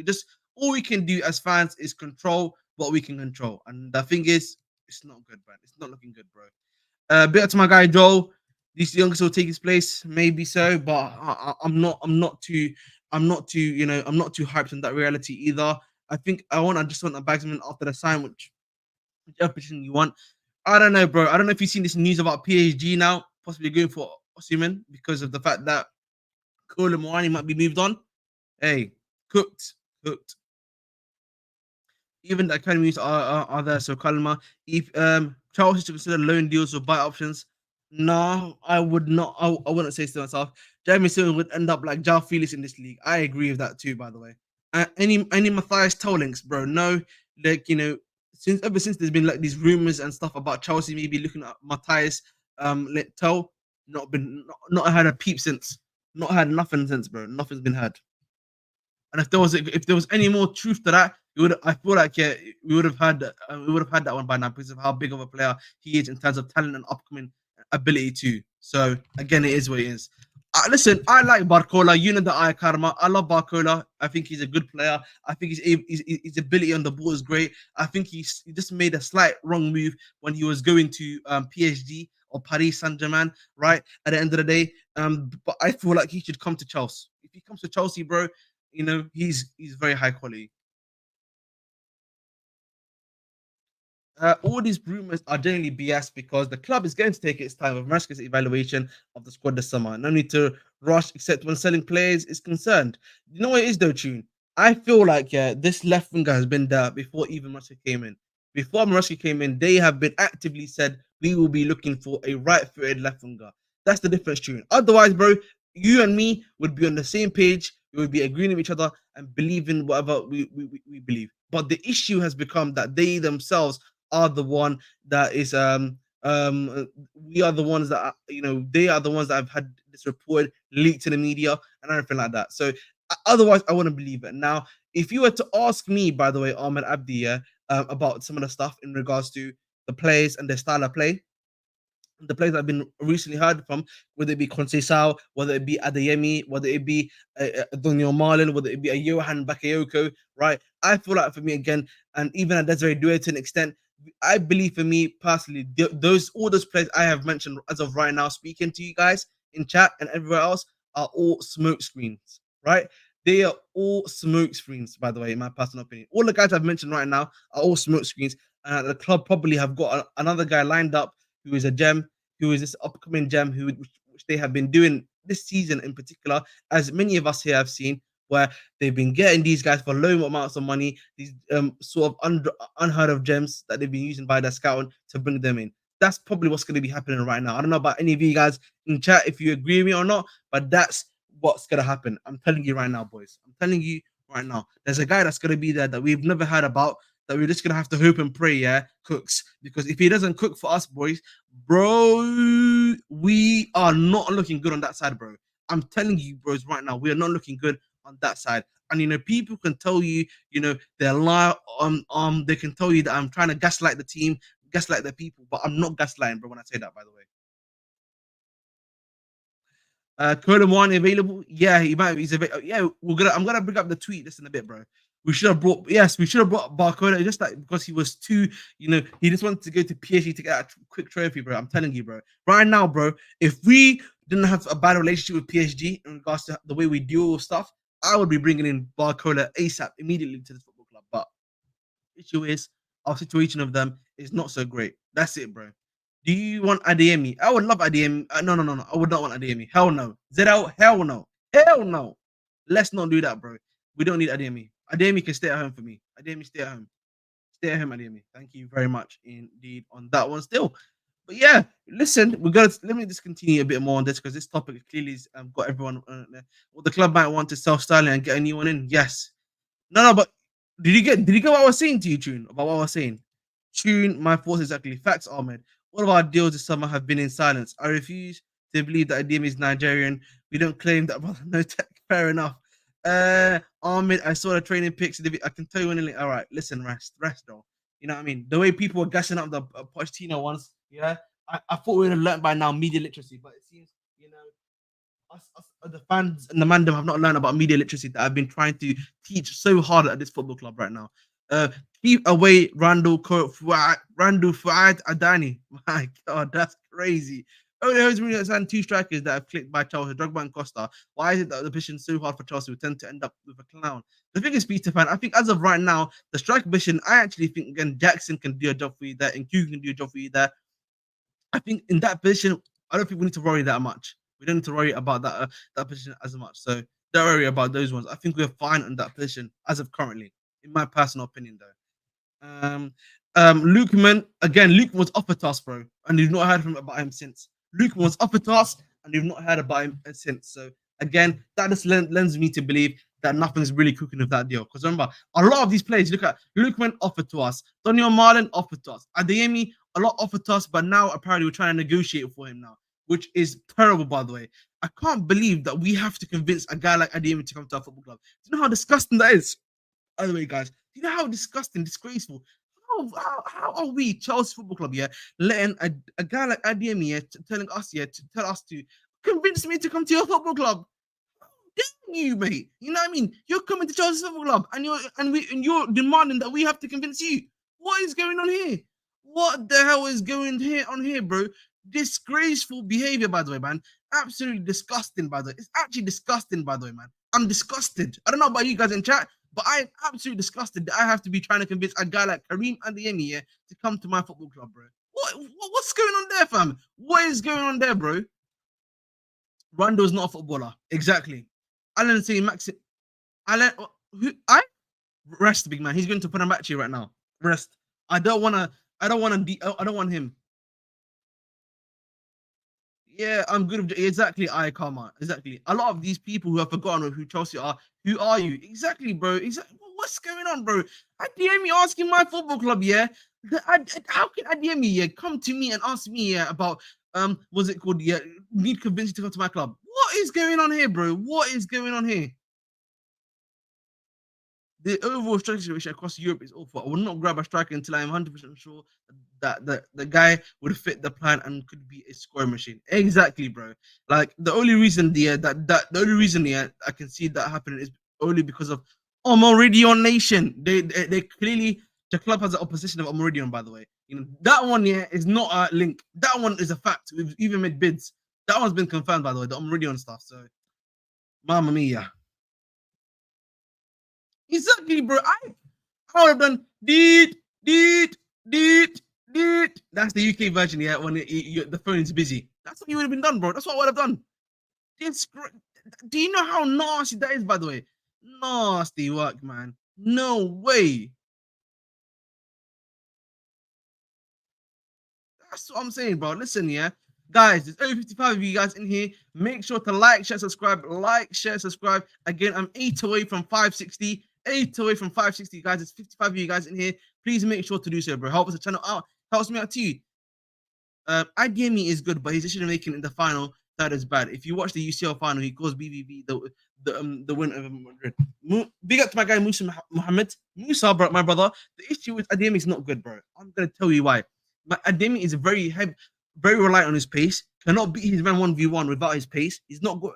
all we can do as fans is control what we can control. And the thing is, it's not good, man. It's not looking good, bro. Bit up to my guy Joel. This youngster will take his place, maybe so, but I'm not too, I'm not too hyped on that reality either. I just want a bagsman after the sign, whichever position you want. I don't know, bro. I don't know if you've seen this news about PSG now, possibly going for Osimhen because of the fact that Kolo Muani might be moved on. Hey, cooked. Even the academies are there. So Kalma, if Chelsea to consider loan deals or buy options, no, I would not. I wouldn't say so to myself. Jeremy Silva would end up like Jao Felix in this league. I agree with that too, by the way. Any Matthias Tolinks, bro? No, like ever since there's been like these rumors and stuff about Chelsea maybe looking at Matthias Tell, not had a peep since, not had nothing since, bro. Nothing's been had. And if there was any more truth to that, I feel like we would have had that one by now because of how big of a player he is in terms of talent and upcoming ability too. So again, it is what it is. Listen, I like Barcola. You know that I Karma. I love Barcola. I think he's a good player. I think his ability on the ball is great. I think he just made a slight wrong move when he was going to PSG or Paris Saint-Germain, right? At the end of the day, but I feel like he should come to Chelsea. If he comes to Chelsea, bro, he's very high quality. All these rumors are generally BS because the club is going to take its time with Maresca's evaluation of the squad this summer. No need to rush, except when selling players is concerned. You know what it is though, Tune? I feel like this left winger has been there before even Maresca came in. Before Maresca came in, they have been actively said we will be looking for a right-footed left winger. That's the difference, Tune. Otherwise, bro, you and me would be on the same page. We would be agreeing with each other and believing whatever we believe. But the issue has become that they themselves are the one that is we are the ones that they are the ones that have had this report leaked to the media and everything like that. So otherwise I wouldn't believe it. Now if you were to ask me, by the way, Ahmed Abdi, about some of the stuff in regards to the players and their style of play, the players that I've been recently heard from, whether it be Conceicao, whether it be Adeyemi, whether it be Donyell Malen, whether it be a Johan Bakayoko, right? I feel like for me again, and even at Desiree Doué to an extent, I believe for me personally, all those players I have mentioned as of right now, speaking to you guys in chat and everywhere else, are all smoke screens, right? They are all smoke screens, by the way, in my personal opinion. All the guys I've mentioned right now are all smoke screens. And the club probably have got another guy lined up who is a gem, who is this upcoming gem, which they have been doing this season in particular, as many of us here have seen, where they've been getting these guys for low amounts of money, these sort of unheard of gems that they've been using by their scouting to bring them in. That's probably what's going to be happening right now. I don't know about any of you guys in chat if you agree with me or not, but that's what's going to happen. I'm telling you right now, boys. I'm telling you right now. There's a guy that's going to be there that we've never heard about. that we're just gonna have to hope and pray, yeah, cooks. Because if he doesn't cook for us, boys, bro, we are not looking good on that side, bro. I'm telling you, bros, right now, we are not looking good on that side. And people can tell you, they're lie. They can tell you that I'm trying to gaslight the team, gaslight the people, but I'm not gaslighting, bro. When I say that, by the way. Colin One available? Yeah, he might. He's available. Yeah, I'm gonna bring up the tweet this in a bit, bro. We should have brought. Yes, we should have brought Barcola. Just like because he was too. He just wanted to go to PSG to get a quick trophy, bro. I'm telling you, bro. Right now, bro. If we didn't have a bad relationship with PSG in regards to the way we deal with stuff, I would be bringing in Barcola ASAP immediately to the football club. But issue is our situation of them is not so great. That's it, bro. Do you want Adeyemi? I would love Adeyemi. No. I would not want Adeyemi. Hell no. Zero. Hell no. Hell no. Let's not do that, bro. We don't need Adeyemi. Adeyemi can stay at home for me. Adeyemi, stay at home. Stay at home, Adeyemi. Thank you very much indeed on that one still. But yeah, listen, let me just continue a bit more on this because this topic clearly has got everyone. Well, the club might want to sell Sterling and get a new one in. Yes. No, but did you get what I was saying to you, Tune? About what I was saying? Tune, my thoughts exactly. Facts, Ahmed. All of our deals this summer have been in silence. I refuse to believe that Adeyemi is Nigerian. We don't claim that, brother. No tech. Fair enough. Ahmed, I saw the training pics. I can tell you when. All right, listen, rest, though. You know what I mean? The way people were gassing up the Pochettino ones, yeah. I thought we would have learned by now media literacy, but it seems, us, the fans and the mandem have not learned about media literacy that I've been trying to teach so hard at this football club right now. Keep away Randall Fuad Adani. My God, that's crazy. Only knows we signed 2 strikers that have clicked by Chelsea, Drogba and Costa. Why is it that the position is so hard for Chelsea? We tend to end up with a clown. The thing is, Peter fan, I think as of right now, the striker position, I actually think again Jackson can do a job for you there, and Q can do a job for you there. I think in that position, I don't think we need to worry that much. We don't need to worry about that position as much. So don't worry about those ones. I think we're fine in that position as of currently, in my personal opinion, though. Lukeman, again, Luke was offered to us, bro, and you've not heard about him since. Luke was offered to us, and you've not heard about him since. So again, that just lends me to believe that nothing's really cooking with that deal. Because remember, a lot of these players, look at Lukeman offered to us, Donyell Malen offered to us, Adeyemi a lot offered to us, but now apparently we're trying to negotiate for him now, which is terrible, by the way. I can't believe that we have to convince a guy like Adeyemi to come to our football club. Do you know how disgusting that is? By the way, guys, do you know how disgusting, disgraceful? How are we, Chelsea Football Club, yeah, letting a guy like Adeyemi, yeah, telling us, yeah, to tell us to convince me to come to your football club? Damn you, mate. You know what I mean? You're coming to Chelsea Football Club, and you're demanding that we have to convince you. What is going on here? What the hell is going on here, bro? Disgraceful behavior, by the way, man. Absolutely disgusting, by the way. It's actually disgusting, by the way, man. I'm disgusted. I don't know about you guys in chat, but I'm absolutely disgusted that I have to be trying to convince a guy like Karim Adeyemi, yeah, to come to my football club, bro. What's going on there, fam? What is going on there, bro? Rondo's not a footballer. Exactly. Alan saying Max. Alan, I rest, big man. He's going to put him back to you right now. Rest. I don't want him. Yeah, I'm good. Exactly, Karma. Exactly. A lot of these people who have forgotten who Chelsea are, who are you? Exactly, bro. Exactly. What's going on, bro? Adeyemi asking my football club, yeah? How can Adeyemi, yeah, come to me and ask me, yeah, about, what's it called? Yeah, need convinced to come to my club. What is going on here, bro? What is going on here? The overall striker situation across Europe is awful. I will not grab a striker until I am 100% sure that the guy would fit the plan and could be a scoring machine. Exactly, bro. Like the only reason I can see that happening is only because of Omoridion Nation. They clearly, the club has an opposition of Omoridion, by the way. That one, yeah, is not a link. That one is a fact. We've even made bids. That one's been confirmed, by the way, the Omoridion stuff. So, mamma mia. Exactly, bro. I would have done deet. That's the UK version, yeah. When the phone is busy, that's what you would have been done, bro. That's what I would have done. Do you know how nasty that is? By the way, nasty work, man. No way. That's what I'm saying, bro. Listen, yeah. Guys, there's over 55 of you guys in here. Make sure to like, share, subscribe. Like, share, subscribe. Again, I'm 8 away from 560. 8 away from 560, guys. There's 55 of you guys in here. please make sure to do so, bro. Help us the channel out. Helps me out too. Adeyemi is good, but his decision making in the final that is bad. If you watch the UCL final, he calls BVB the win over Madrid. Big up to my guy Musa Muhammad. Musa, bro, my brother. The issue with Adeyemi is not good, bro. I'm gonna tell you why. Adeyemi is very heavy, very reliant on his pace. Cannot beat his man 1v1 without his pace. He's not got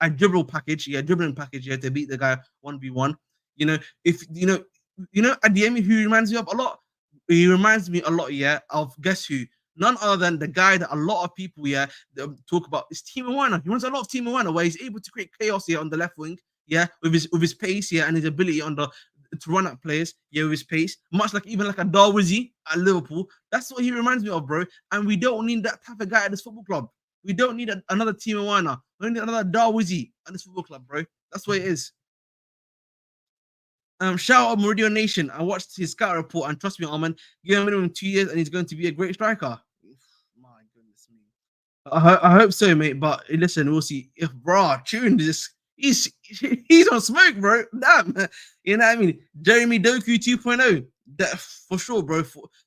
a dribble package, dribbling package, to beat the guy 1v1. You know, if Adeyemi, who reminds me of a lot. He reminds me a lot, of guess who? None other than the guy that a lot of people, talk about is Timo Werner. He runs a lot of Timo Werner, where he's able to create chaos here on the left wing, with his pace, and his ability to run at players, with his pace, much like even like a Darwizi at Liverpool. That's what he reminds me of, bro. And we don't need that type of guy at this football club. We don't need another Timo Werner. We need another Darwizi at this football club, bro. That's what it is. Shout out Meridian Nation. I watched his scout report, and trust me, Armand, give him minimum 2 years, and he's going to be a great striker. My goodness me. I hope so, mate. But listen, we'll see. If bro, Tune this, he's on smoke, bro. Damn, you know what I mean? Jeremy Doku 2.0. That for sure, bro.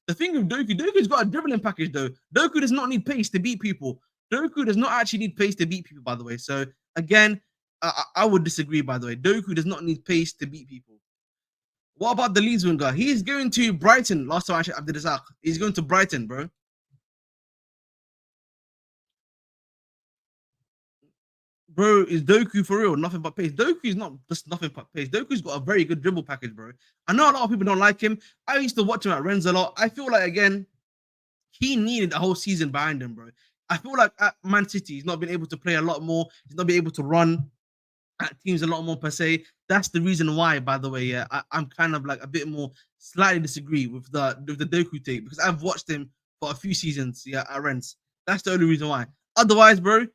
The thing with Doku's got a dribbling package though. Doku does not need pace to beat people. Doku does not actually need pace to beat people, by the way. So again, I would disagree. By the way, Doku does not need pace to beat people. What about the Leeds winger? He's going to Brighton. Last time I checked, Abdelrazak. He's going to Brighton, bro. Bro, is Doku for real? Nothing but pace. Doku is not just nothing but pace. Doku's got a very good dribble package, bro. I know a lot of people don't like him. I used to watch him at Rennes a lot. I feel like, again, he needed a whole season behind him, bro. I feel like at Man City, he's not been able to play a lot more. He's not been able to run at teams a lot more per se. That's the reason why, by the way, I'm kind of like a bit more slightly disagree with the Doku take, because I've watched him for a few seasons, at Rennes. That's the only reason why. Otherwise, bro,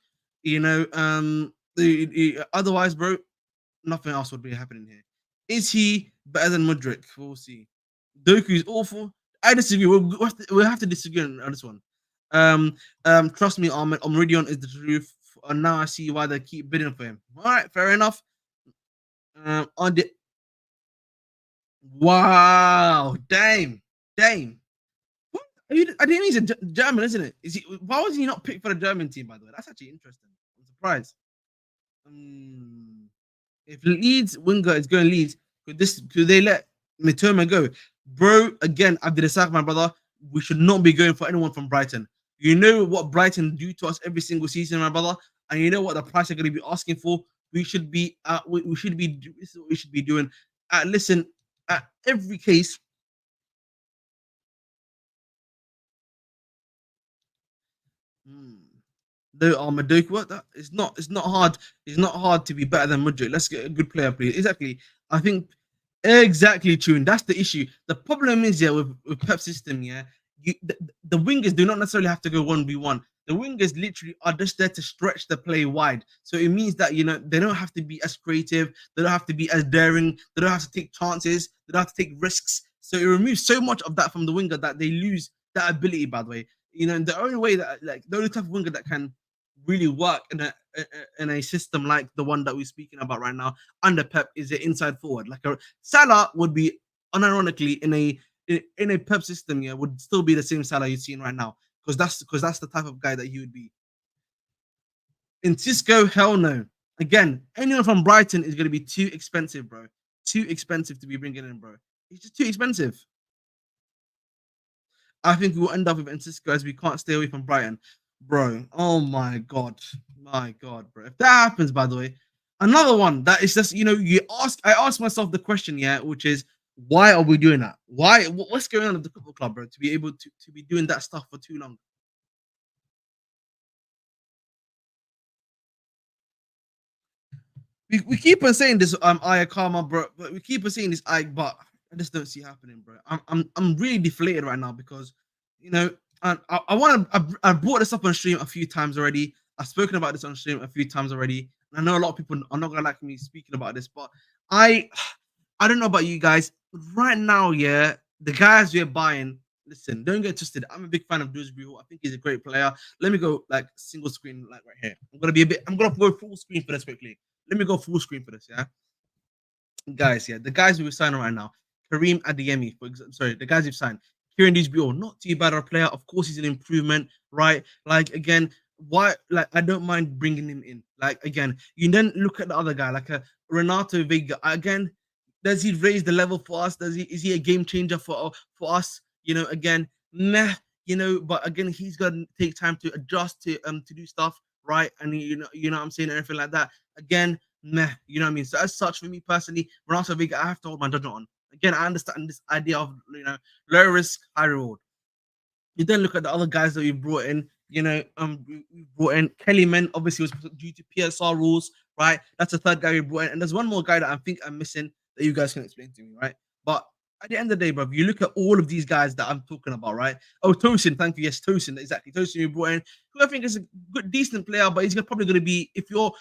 otherwise, bro, nothing else would be happening here. Is he better than Mudryk? We'll see. Doku is awful. I disagree. We'll have to disagree on this one. Trust me, Ahmed, Meridian is the truth. And now I see why they keep bidding for him. All right, fair enough. On the wow, damn. What? I think he's a German, isn't it? Is he? Why was he not picked for the German team? By the way, that's actually interesting. I'm surprised. If Leeds winger is going Leeds, could they let Mitoma go, bro? Again, Abdelrazak, my brother, we should not be going for anyone from Brighton. You know what Brighton do to us every single season, my brother, and you know what the price they're going to be asking for. We should be, this is what we should be doing. Listen, at every case. No, Maduka, what that? It's not hard. It's not hard to be better than Mudryk. Let's get a good player, please. Exactly. I think exactly, Tune. That's the issue. The problem is, with Pep system, the wingers do not necessarily have to go 1v1. The wingers literally are just there to stretch the play wide. So it means that they don't have to be as creative, they don't have to be as daring, they don't have to take chances, they don't have to take risks. So it removes so much of that from the winger that they lose that ability, by the way. The only way that the only type of winger that can really work in a system like the one that we're speaking about right now under Pep is an inside forward. Like a Salah would be unironically in a Pep system, would still be the same Salah you're seeing right now, because that's the type of guy that he would be. In Cisco, hell no. Again, anyone from Brighton is going to be too expensive, bro. Too expensive to be bringing in, bro. It's just too expensive. I think we will end up with Cisco, as we can't stay away from Brighton, bro. Oh my god, bro. If that happens, by the way, another one that is just I ask myself the question, which is, why are we doing that? Why? What's going on at the football club, bro? To be able to be doing that stuff for too long. We keep on saying this, Ayakama, bro. But we keep on saying this, but I just don't see it happening, bro. I'm really deflated right now, because I've brought this up on stream a few times already. I've spoken about this on stream a few times already. And I know a lot of people are not gonna like me speaking about this, but I don't know about you guys. Right now, the guys we're buying, listen, don't get twisted. I'm a big fan of Dewsbury. I think he's a great player. Let me go single screen, right here. I'm gonna go full screen for this quickly. Let me go full screen for this, guys. The guys we were signing right now: Karim Adeyemi, for example, sorry, the guys you've signed. Kieran Dewsbury, not too bad of a player. Of course, he's an improvement, right? Like again, why? Like I don't mind bringing him in. Like again, you then look at the other guy, like a Renato Vega. Again, does he raise the level for us? Does he? Is he a game changer for us? Again, meh. But again, he's gonna take time to adjust to do stuff, right? And what I'm saying, everything like that. Again, meh. You know what I mean? So as such, for me personally, Renato Vega, I have to hold my judgment on. Again, I understand this idea of low risk, high reward. You then look at the other guys that we brought in. We brought in Kelly Men. Obviously, was due to PSR rules, right? That's the third guy we brought in, and there's one more guy that I think I'm missing that you guys can explain to me, right? But at the end of the day, bro, you look at all of these guys that I'm talking about, right? Oh, Tosin, thank you. Yes, Tosin, exactly. Tosin we brought in, who I think is a good, decent player, but he's probably going to be if your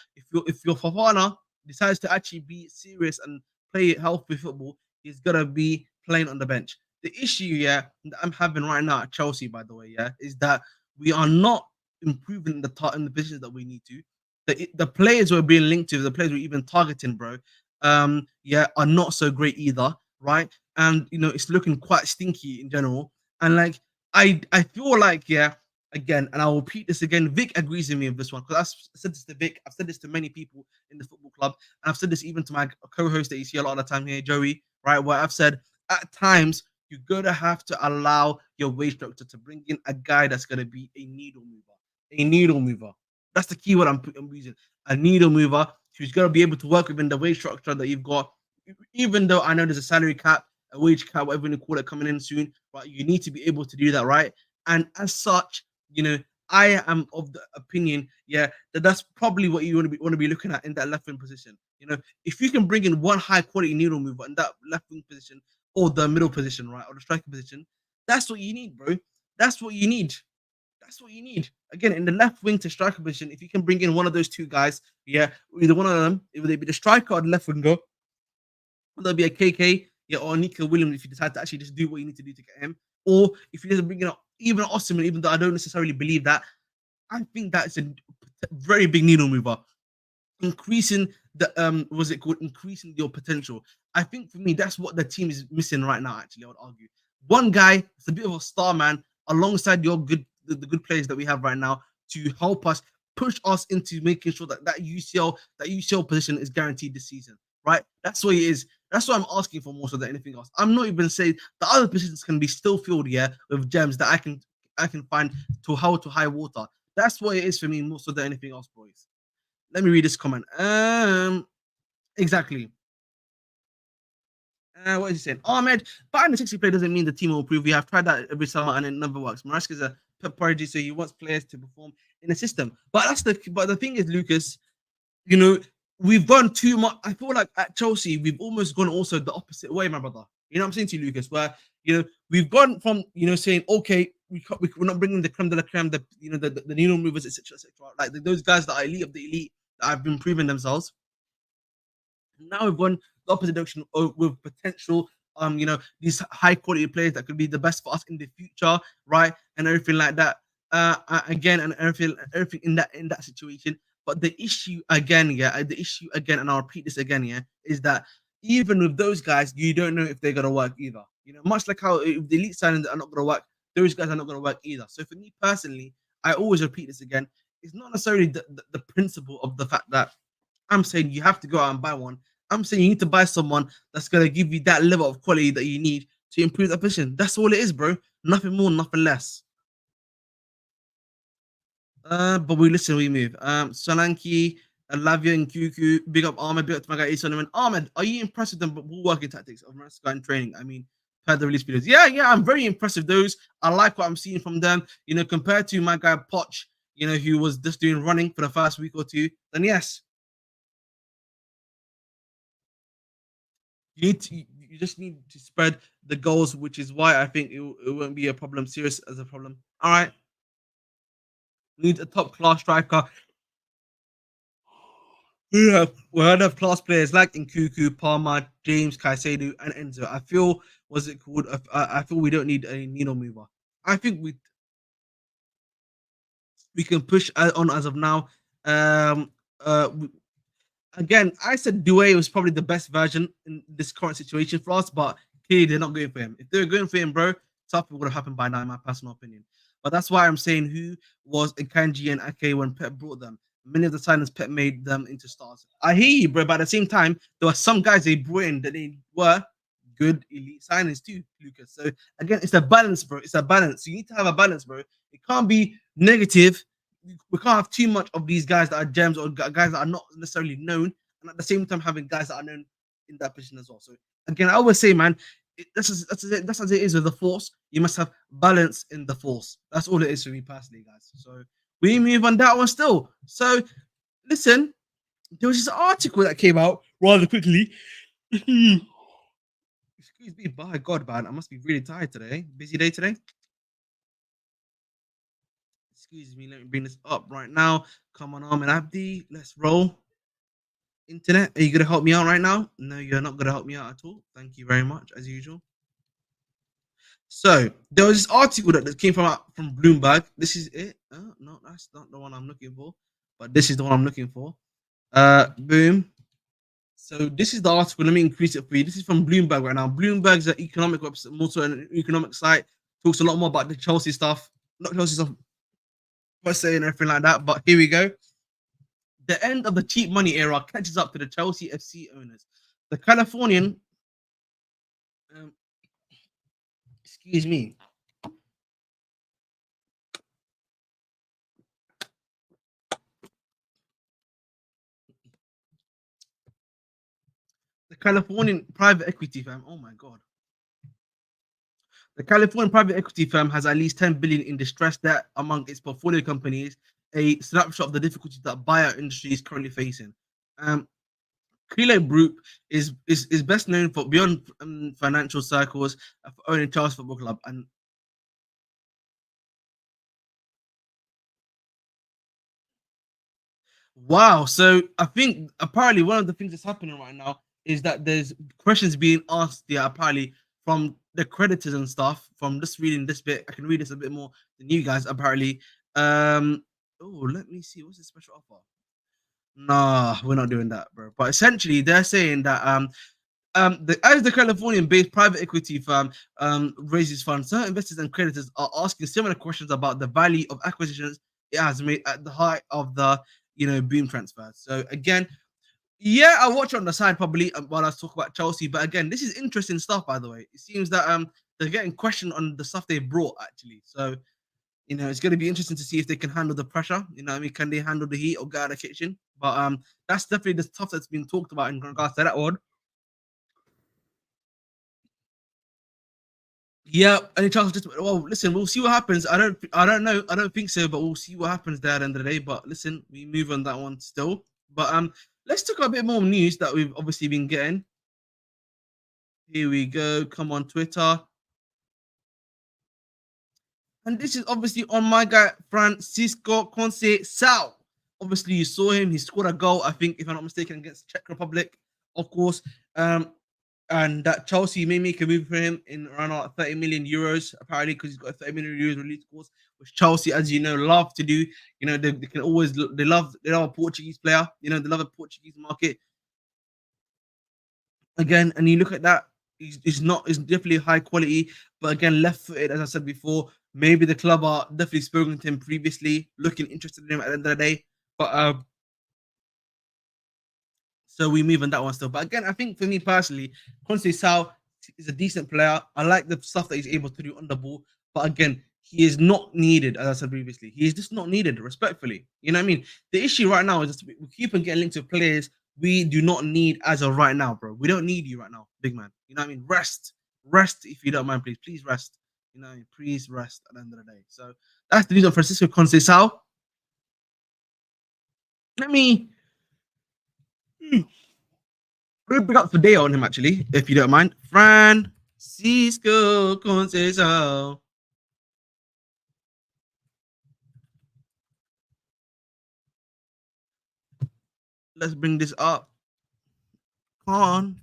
Fafana decides to actually be serious and play healthy football, he's gonna be playing on the bench. The issue, yeah, that I'm having right now at Chelsea, by the way, yeah, is that we are not improving in the positions that we need to. The players we're being linked to, the players we're even targeting, bro, yeah, are not so great either, right? And it's looking quite stinky in general. And like I feel like, yeah, again, and I'll repeat this again. Vic agrees with me with this one because I've said this to Vic. I've said this to many people in the football club, and I've said this even to my co-host that you see a lot of the time here, Joey. Right, where I've said at times you're gonna have to allow your wage structure to bring in a guy that's gonna be a needle mover. A needle mover. That's the key word I'm using. A needle mover who's gonna be able to work within the wage structure that you've got. Even though I know there's a salary cap, a wage cap, whatever you call it, coming in soon, but you need to be able to do that, right? And as such, I am of the opinion, yeah, that's probably what you want to be looking at in that left wing position. If you can bring in one high quality needle mover in that left wing position or the middle position, right, or the striker position, that's what you need, bro. That's what you need. That's what you need. Again, in the left wing to striker position, if you can bring in one of those two guys, yeah, either one of them, whether they be the striker or the left winger, there'll be a KK, yeah, or Nico Williams if you decide to actually just do what you need to do to get him. Or if you just bring in even Osimhen, even though I don't necessarily believe that, I think that's a very big needle mover. Increasing increasing your potential. I think for me, that's what the team is missing right now, actually, I would argue. One guy is a bit of a star man alongside the good players that we have right now to help us push us into making sure that UCL position is guaranteed this season. Right? That's what it is. That's what I'm asking for more so than anything else. I'm not even saying the other positions can be still filled here with gems that I can find to high water. That's what it is for me more so than anything else, boys. Let me read this comment. Exactly. What is he saying? Ahmed, buying the 60 player doesn't mean the team will improve. We have tried that every summer and it never works. Maresca is a prodigy, so he wants players to perform in the system. But the thing is, Lucas, we've gone too much. I feel like at Chelsea, we've almost gone also the opposite way, my brother. You know what I'm saying to you, Lucas? Where we've gone from saying, okay, we're not bringing the creme de la creme, the needle movers, etc., like those guys that are elite of the elite that have been proving themselves. Now we've gone the opposite direction with potential, these high quality players that could be the best for us in the future, right? And everything like that. Again, and everything in that situation. But the issue again, and I'll repeat this again, yeah, is that even with those guys, you don't know if they're gonna work either. Much like how if the elite signings are not gonna work, those guys are not gonna work either. So for me personally, I always repeat this again. It's not necessarily the principle of the fact that I'm saying you have to go out and buy one. I'm saying you need to buy someone that's gonna give you that level of quality that you need to improve that position. That's all it is, bro. Nothing more, nothing less. But we move. Solanke, Lavia and Cuckoo, big up Ahmed, big up to my guy Ace. Ahmed, are you impressed with the ball working tactics of Maresca and training? I mean, per the release videos. Yeah, I'm very impressed with those. I like what I'm seeing from them. Compared to my guy Poch, who was just doing running for the first week or two, then yes. You just need to spread the goals, which is why I think it won't be a problem, serious as a problem. All right. We need a top class striker. Yeah, we have class players like Nkuku, Palmer, James, Caicedo, and Enzo. I feel, what's it called? I feel we don't need a needle mover. I think we can push on as of now. Um, again, I said Douay was probably the best version in this current situation for us, but clearly they're not going for him. If they were going for him, bro, something would have happened by now, in my personal opinion. But that's why I'm saying who was Akanji and Ake when Pep brought them. Many of the signings Pep made them into stars. I hear you, bro, but at the same time, there were some guys they brought in that they were good elite signings too, Lucas. So again, it's a balance, bro. It's a balance. You need to have a balance, bro. It can't be negative. We can't have too much of these guys that are gems or guys that are not necessarily known, and at the same time having guys that are known in that position as well. So again, I always say, man, that's as it is with the force. You must have balance in the force. That's all it is for me personally, guys. So we move on that one still. So listen, there was this article that came out rather quickly. Excuse me, by God, man, I must be really tired today. Busy day today. Excuse me, let me bring this up right now. Come on, Armin Abdi, let's roll. Internet, are you gonna help me out right now? No, you're not gonna help me out at all. Thank you very much, as usual. So there was this article that came from Bloomberg. This is it. No, that's not the one I'm looking for, but this is the one I'm looking for. Boom. So this is the article. Let me increase it for you. This is from Bloomberg right now. Bloomberg's an economic website, also an economic site. Talks a lot more about the Chelsea stuff, not Chelsea stuff, per se, and everything like that. But here we go. The end of the cheap money era catches up to the Chelsea FC owners. The Californian, um, excuse me, the Californian private equity firm. Oh my god. The Californian private equity firm has at least 10 billion in distressed debt among its portfolio companies, a snapshot of the difficulties that buyout industry is currently facing. Crelo Group is best known for beyond financial circles for owning Charles Football Club. And wow, so I think apparently one of the things that's happening right now is that there's questions being asked there apparently from the creditors and stuff. From just reading this bit, I can read this a bit more than you guys apparently. Let me see. What's the special offer? Nah, we're not doing that, bro. But essentially, they're saying that as the Californian-based private equity firm raises funds, certain investors and creditors are asking similar questions about the value of acquisitions it has made at the height of the boom transfer. So again, yeah, I'll watch on the side probably while I talk about Chelsea. But again, this is interesting stuff, by the way. It seems that they're getting questioned on the stuff they brought actually. So it's going to be interesting to see if they can handle the pressure. I mean, can they handle the heat or go out of the kitchen? But that's definitely the stuff that's been talked about in regards to that one. Yeah, any chance? Just well, listen, we'll see what happens. I don't know. I don't think so, but we'll see what happens there at the end of the day. But listen, we move on that one still. But let's talk a bit more news that we've obviously been getting. Here we go. Come on, Twitter. And this is obviously on my guy Francisco Conceicao. Obviously, you saw him. He scored a goal, I think, if I'm not mistaken, against Czech Republic, of course. And that Chelsea may make a move for him in around like 30 million euros, apparently, because he's got a 30 million euros release course, which Chelsea, as you know, love to do. They can always they love a Portuguese player. They love a Portuguese market. Again, and you look at that, he's definitely high quality, but again, left footed, as I said before. Maybe the club are definitely spoken to him previously, looking interested in him at the end of the day. But so we move on that one still. But again, I think for me personally, Conceicao is a decent player. I like the stuff that he's able to do on the ball. But again, he is not needed, as I said previously. He is just not needed, respectfully. You know what I mean? The issue right now is just we keep on getting linked to players we do not need as of right now, bro. We don't need you right now, big man. You know what I mean? Rest. Rest if you don't mind, please. Please rest. You know what I mean? Please rest at the end of the day. So that's the news of Francisco Conceicao. Let me big up for day on him, actually, if you don't mind. Francisco Conceicao. Let's bring this up. Come on.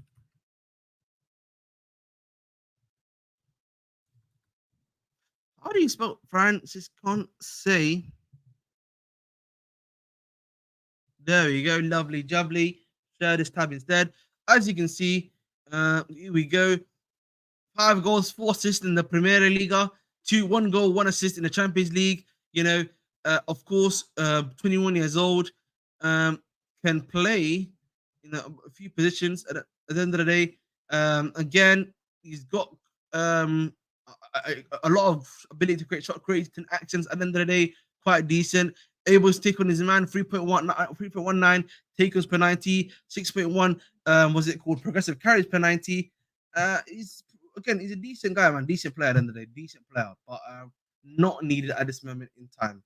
How do you spell Francisco? Say. There we go. Lovely jubbly. Share this tab instead. As you can see, here we go. 5 goals, 4 assists in the Premier Liga, 1 goal, 1 assist in the Champions League. You know, of course, 21 years old, can play in a few positions at the end of the day. Again, he's got a lot of ability to create shot creating actions. At the end of the day, quite decent. Able to take on his man 3.19 takers per 90, 6.1 was it called progressive carries per 90. He's a decent guy, man, decent player at the end of the day, decent player, but not needed at this moment in time.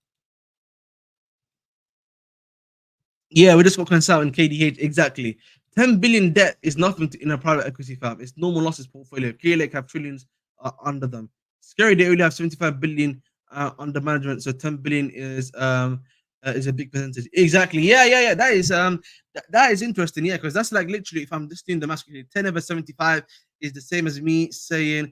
Yeah, we just got Conceicao and KDH. Exactly. 10 billion debt is nothing in a private equity firm. It's normal losses portfolio. Clearlake have trillions under them. Scary, they only have 75 billion under management. So 10 billion is a big percentage. Exactly. Yeah. That is interesting. Yeah, because that's like literally, if I'm just doing the math, 10 over 75 is the same as me saying,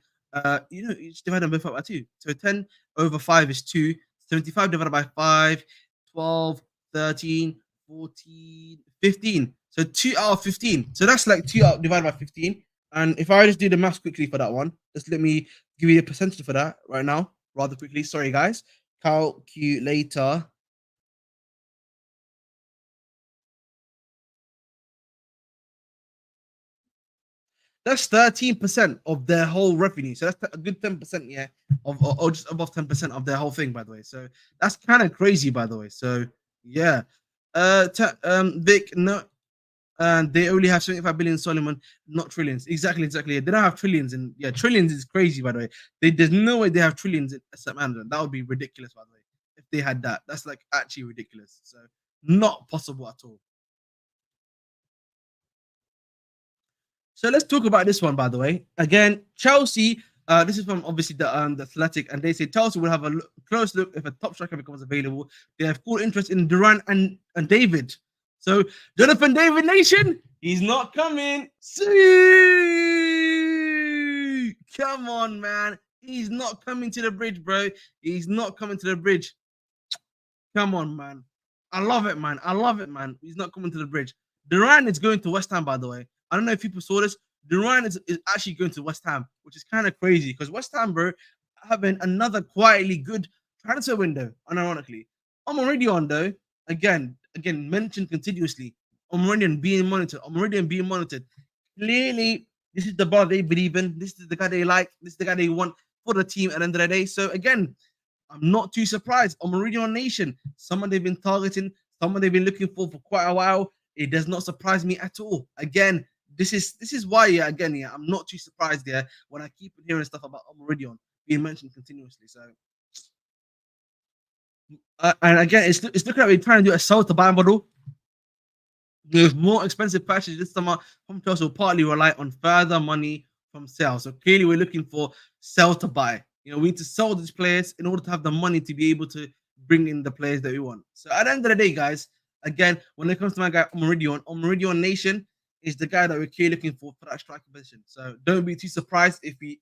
you just divide them both up by 2. So 10 over 5 is 2. 75 divided by 5, 12, 13, 14, 15. So 2 out of 15. So that's like 2 out divided by 15. And if I just do the maths quickly for that one, just let me give you a percentage for that right now, rather quickly. Sorry, guys. Calculator. That's 13% of their whole revenue. So that's a good 10%, yeah, or just above 10% of their whole thing, by the way. So that's kind of crazy, by the way. So yeah. Vic, no, and they only have 75 billion, Solomon, not trillions. Exactly. They don't have trillions, and yeah, trillions is crazy, by the way. There's no way they have trillions in asset management. That would be ridiculous, by the way, if they had that. That's like actually ridiculous. So not possible at all. So let's talk about this one, by the way. Again, Chelsea. This is from obviously the Athletic, and they say Chelsea will have a close look if a top striker becomes available. They have full interest in Duran and David. So Jonathan David Nation, he's not coming. See, come on, man, he's not coming to the bridge, bro. He's not coming to the bridge. Come on, man. I love it, man. He's not coming to the bridge. Duran is going to West Ham, by the way. I don't know if people saw this. Duran is actually going to West Ham, which is kind of crazy because West Ham, bro, having another quietly good transfer window, unironically. Omaridion, though, again, mentioned continuously. Omaridion being monitored. Clearly, this is the bar they believe in. This is the guy they like. This is the guy they want for the team at the end of the day. So, again, I'm not too surprised. Omaridion Nation, someone they've been targeting, someone they've been looking for quite a while. It does not surprise me at all. Again, this is why, I'm not too surprised when I keep hearing stuff about Omaridion being mentioned continuously. So, and again, it's looking like we're trying to do a sell to buy model with more expensive packages this summer. From Chelsea will partly rely on further money from sales. So clearly, we're looking for sell to buy. We need to sell these players in order to have the money to be able to bring in the players that we want. So at the end of the day, guys, again, when it comes to my guy Omaridion Nation is the guy that we're clearly looking for that striker position. So don't be too surprised if we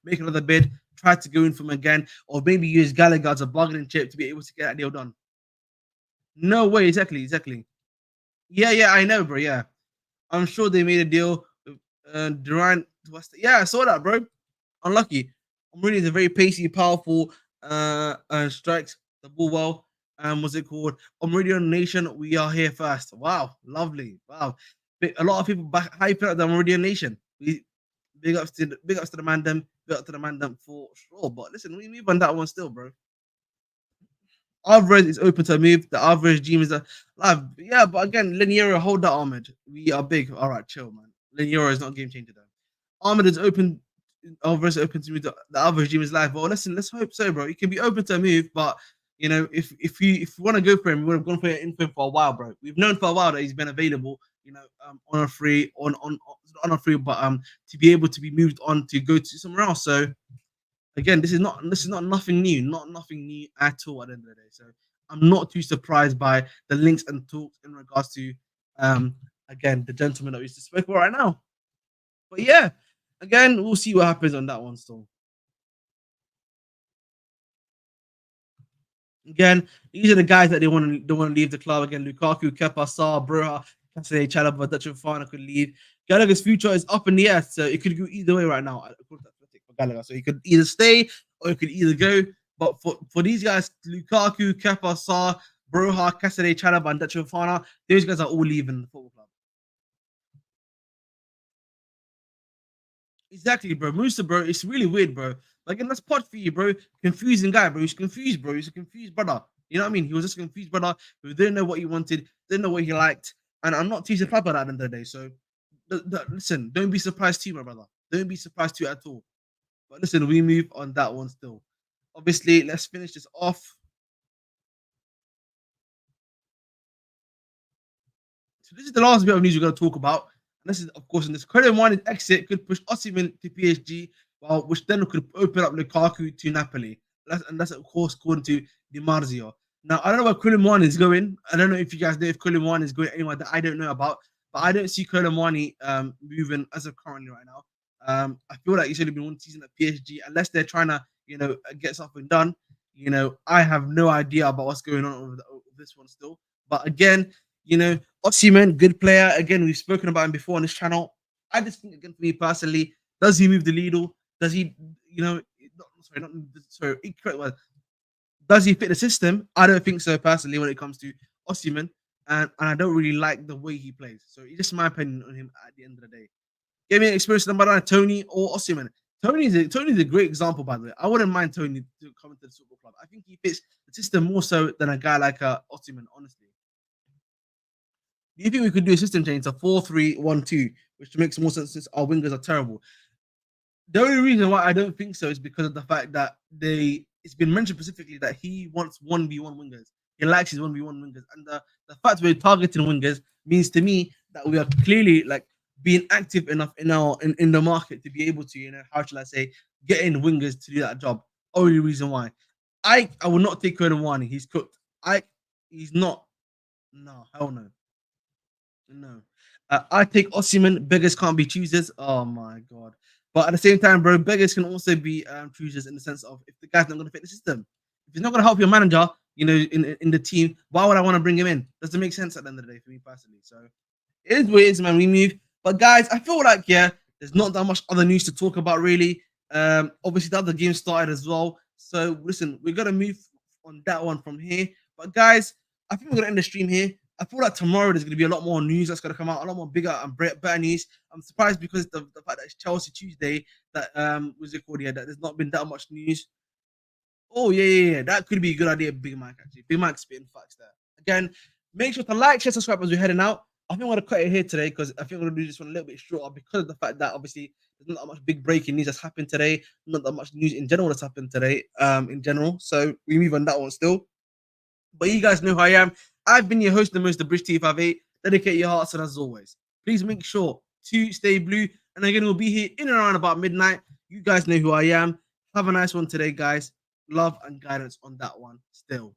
make another bid, try to go in for him again, or maybe use Gallagher as a bargaining chip to be able to get that deal done. No way, exactly. Yeah, I know, bro. Yeah, I'm sure they made a deal with Durant. Yeah, I saw that, bro. Unlucky. Omaridion is a very pacey, powerful, strikes the ball well. What's it called? Omaridion Nation, we are here first. Wow, lovely. Wow. A lot of people hyping up the Omaridion Nation. Big ups to the Mandem, big up to the Mandem for sure. But listen, we move on that one still, bro. Alvarez is open to a move. The Alvarez team is alive. Yeah, but again, Liniero, hold that, Ahmed. We are big. All right, chill, man. Liniero is not a game changer, though. Ahmed is open. Alvarez is open to move. The Alvarez team is live. Well, listen, let's hope so, bro. You can be open to a move, but if you want to go for him, we would have gone for him for a while, bro. We've known for a while that he's been available. On a free, on a free, but to be able to be moved on to go to somewhere else. So again, this is not nothing new, not nothing new at all at the end of the day. So I'm not too surprised by the links and talks in regards to again the gentleman that we just spoke about right now. But yeah, again, we'll see what happens on that one still. Again, these are the guys that they want to leave the club. Again, Lukaku, Kepa, Sarr, Broha, Cassidy, Chalaba, Dutch Fana could leave. Gallagher's future is up in the air, so it could go either way right now. Gallagher. So he could either stay or he could either go. But for these guys, Lukaku, Kepa, Sarr, Broha, Cassidy, Chalaba, and Decho Fana, those guys are all leaving the football club. Exactly, bro. Musa, bro, it's really weird, bro. Like, and that's part for you, bro. Confusing guy, bro. He's confused, bro. He's a confused brother. You know what I mean? He was just a confused brother who didn't know what he wanted, didn't know what he liked. And I'm not too surprised by that at the end of the day. So, listen, don't be surprised too, my brother. Don't be surprised too at all. But listen, we move on that one still. Obviously, let's finish this off. So this is the last bit of news we're going to talk about. And this is, of course, in this credit Mane's exit could push Osimhen to PSG, which then could open up Lukaku to Napoli. That's of course, according to Di Marzio. Now, I don't know where Koulibaly is going. I don't know if you guys know if Koulibaly is going anywhere that I don't know about. But I don't see Koulibaly moving as of currently right now. I feel like he's only been one season at PSG, unless they're trying to, get something done. I have no idea about what's going on with this one still. But again, Osimhen, good player. Again, we've spoken about him before on this channel. I just think, again, for me personally, does he move the needle? Does he, incorrect word. Does he fit the system? I don't think so personally when it comes to Osimhen, and I don't really like the way he plays. So it's just my opinion on him at the end of the day. Give me an experience number 9, Tony or Osimhen. Tony's a great example, by the way. I wouldn't mind Tony to come into the football club. I think he fits the system more so than a guy like Osimhen, honestly. Do you think we could do a system change to 4-3-1-2, which makes more sense since our wingers are terrible? The only reason why I don't think so is because of the fact that it's been mentioned specifically that he wants 1v1 wingers. He likes his 1v1 wingers. And the fact we're targeting wingers means to me that we are clearly like being active enough in the market to be able to, how shall I say, get in wingers to do that job. Only reason why. I will not take Koulibaly. He's cooked. He's not. No, hell no. No. I take Osimhen. Beggars can't be choosers. Oh my god. But at the same time, bro, beggars can also be choosers in the sense of if the guy's not going to fit the system. If he's not going to help your manager, in the team, why would I want to bring him in? Doesn't make sense at the end of the day for me personally. So it is what it is, man. We move. But guys, I feel like, there's not that much other news to talk about, really. Obviously, the other game started as well. So listen, we're going to move on that one from here. But guys, I think we're going to end the stream here. I feel like tomorrow there's going to be a lot more news that's going to come out, a lot more bigger and better news. I'm surprised because the fact that it's Chelsea Tuesday that was it called, that there's not been that much news. Oh yeah. That could be a good idea, Big Mike. Actually, Big Mike spitting facts there. Again, make sure to like, share, subscribe as we're heading out. I think I'm gonna cut it here today because I think I'm gonna do this one a little bit shorter because of the fact that obviously there's not that much big breaking news that's happened today, not that much news in general that's happened today, in general. So we move on that one still. But you guys know who I am. I've been your host, the most, the British T58. Dedicate your hearts, and as always, please make sure to stay blue. And again, we'll be here in and around about midnight. You guys know who I am. Have a nice one today, guys. Love and guidance on that one still.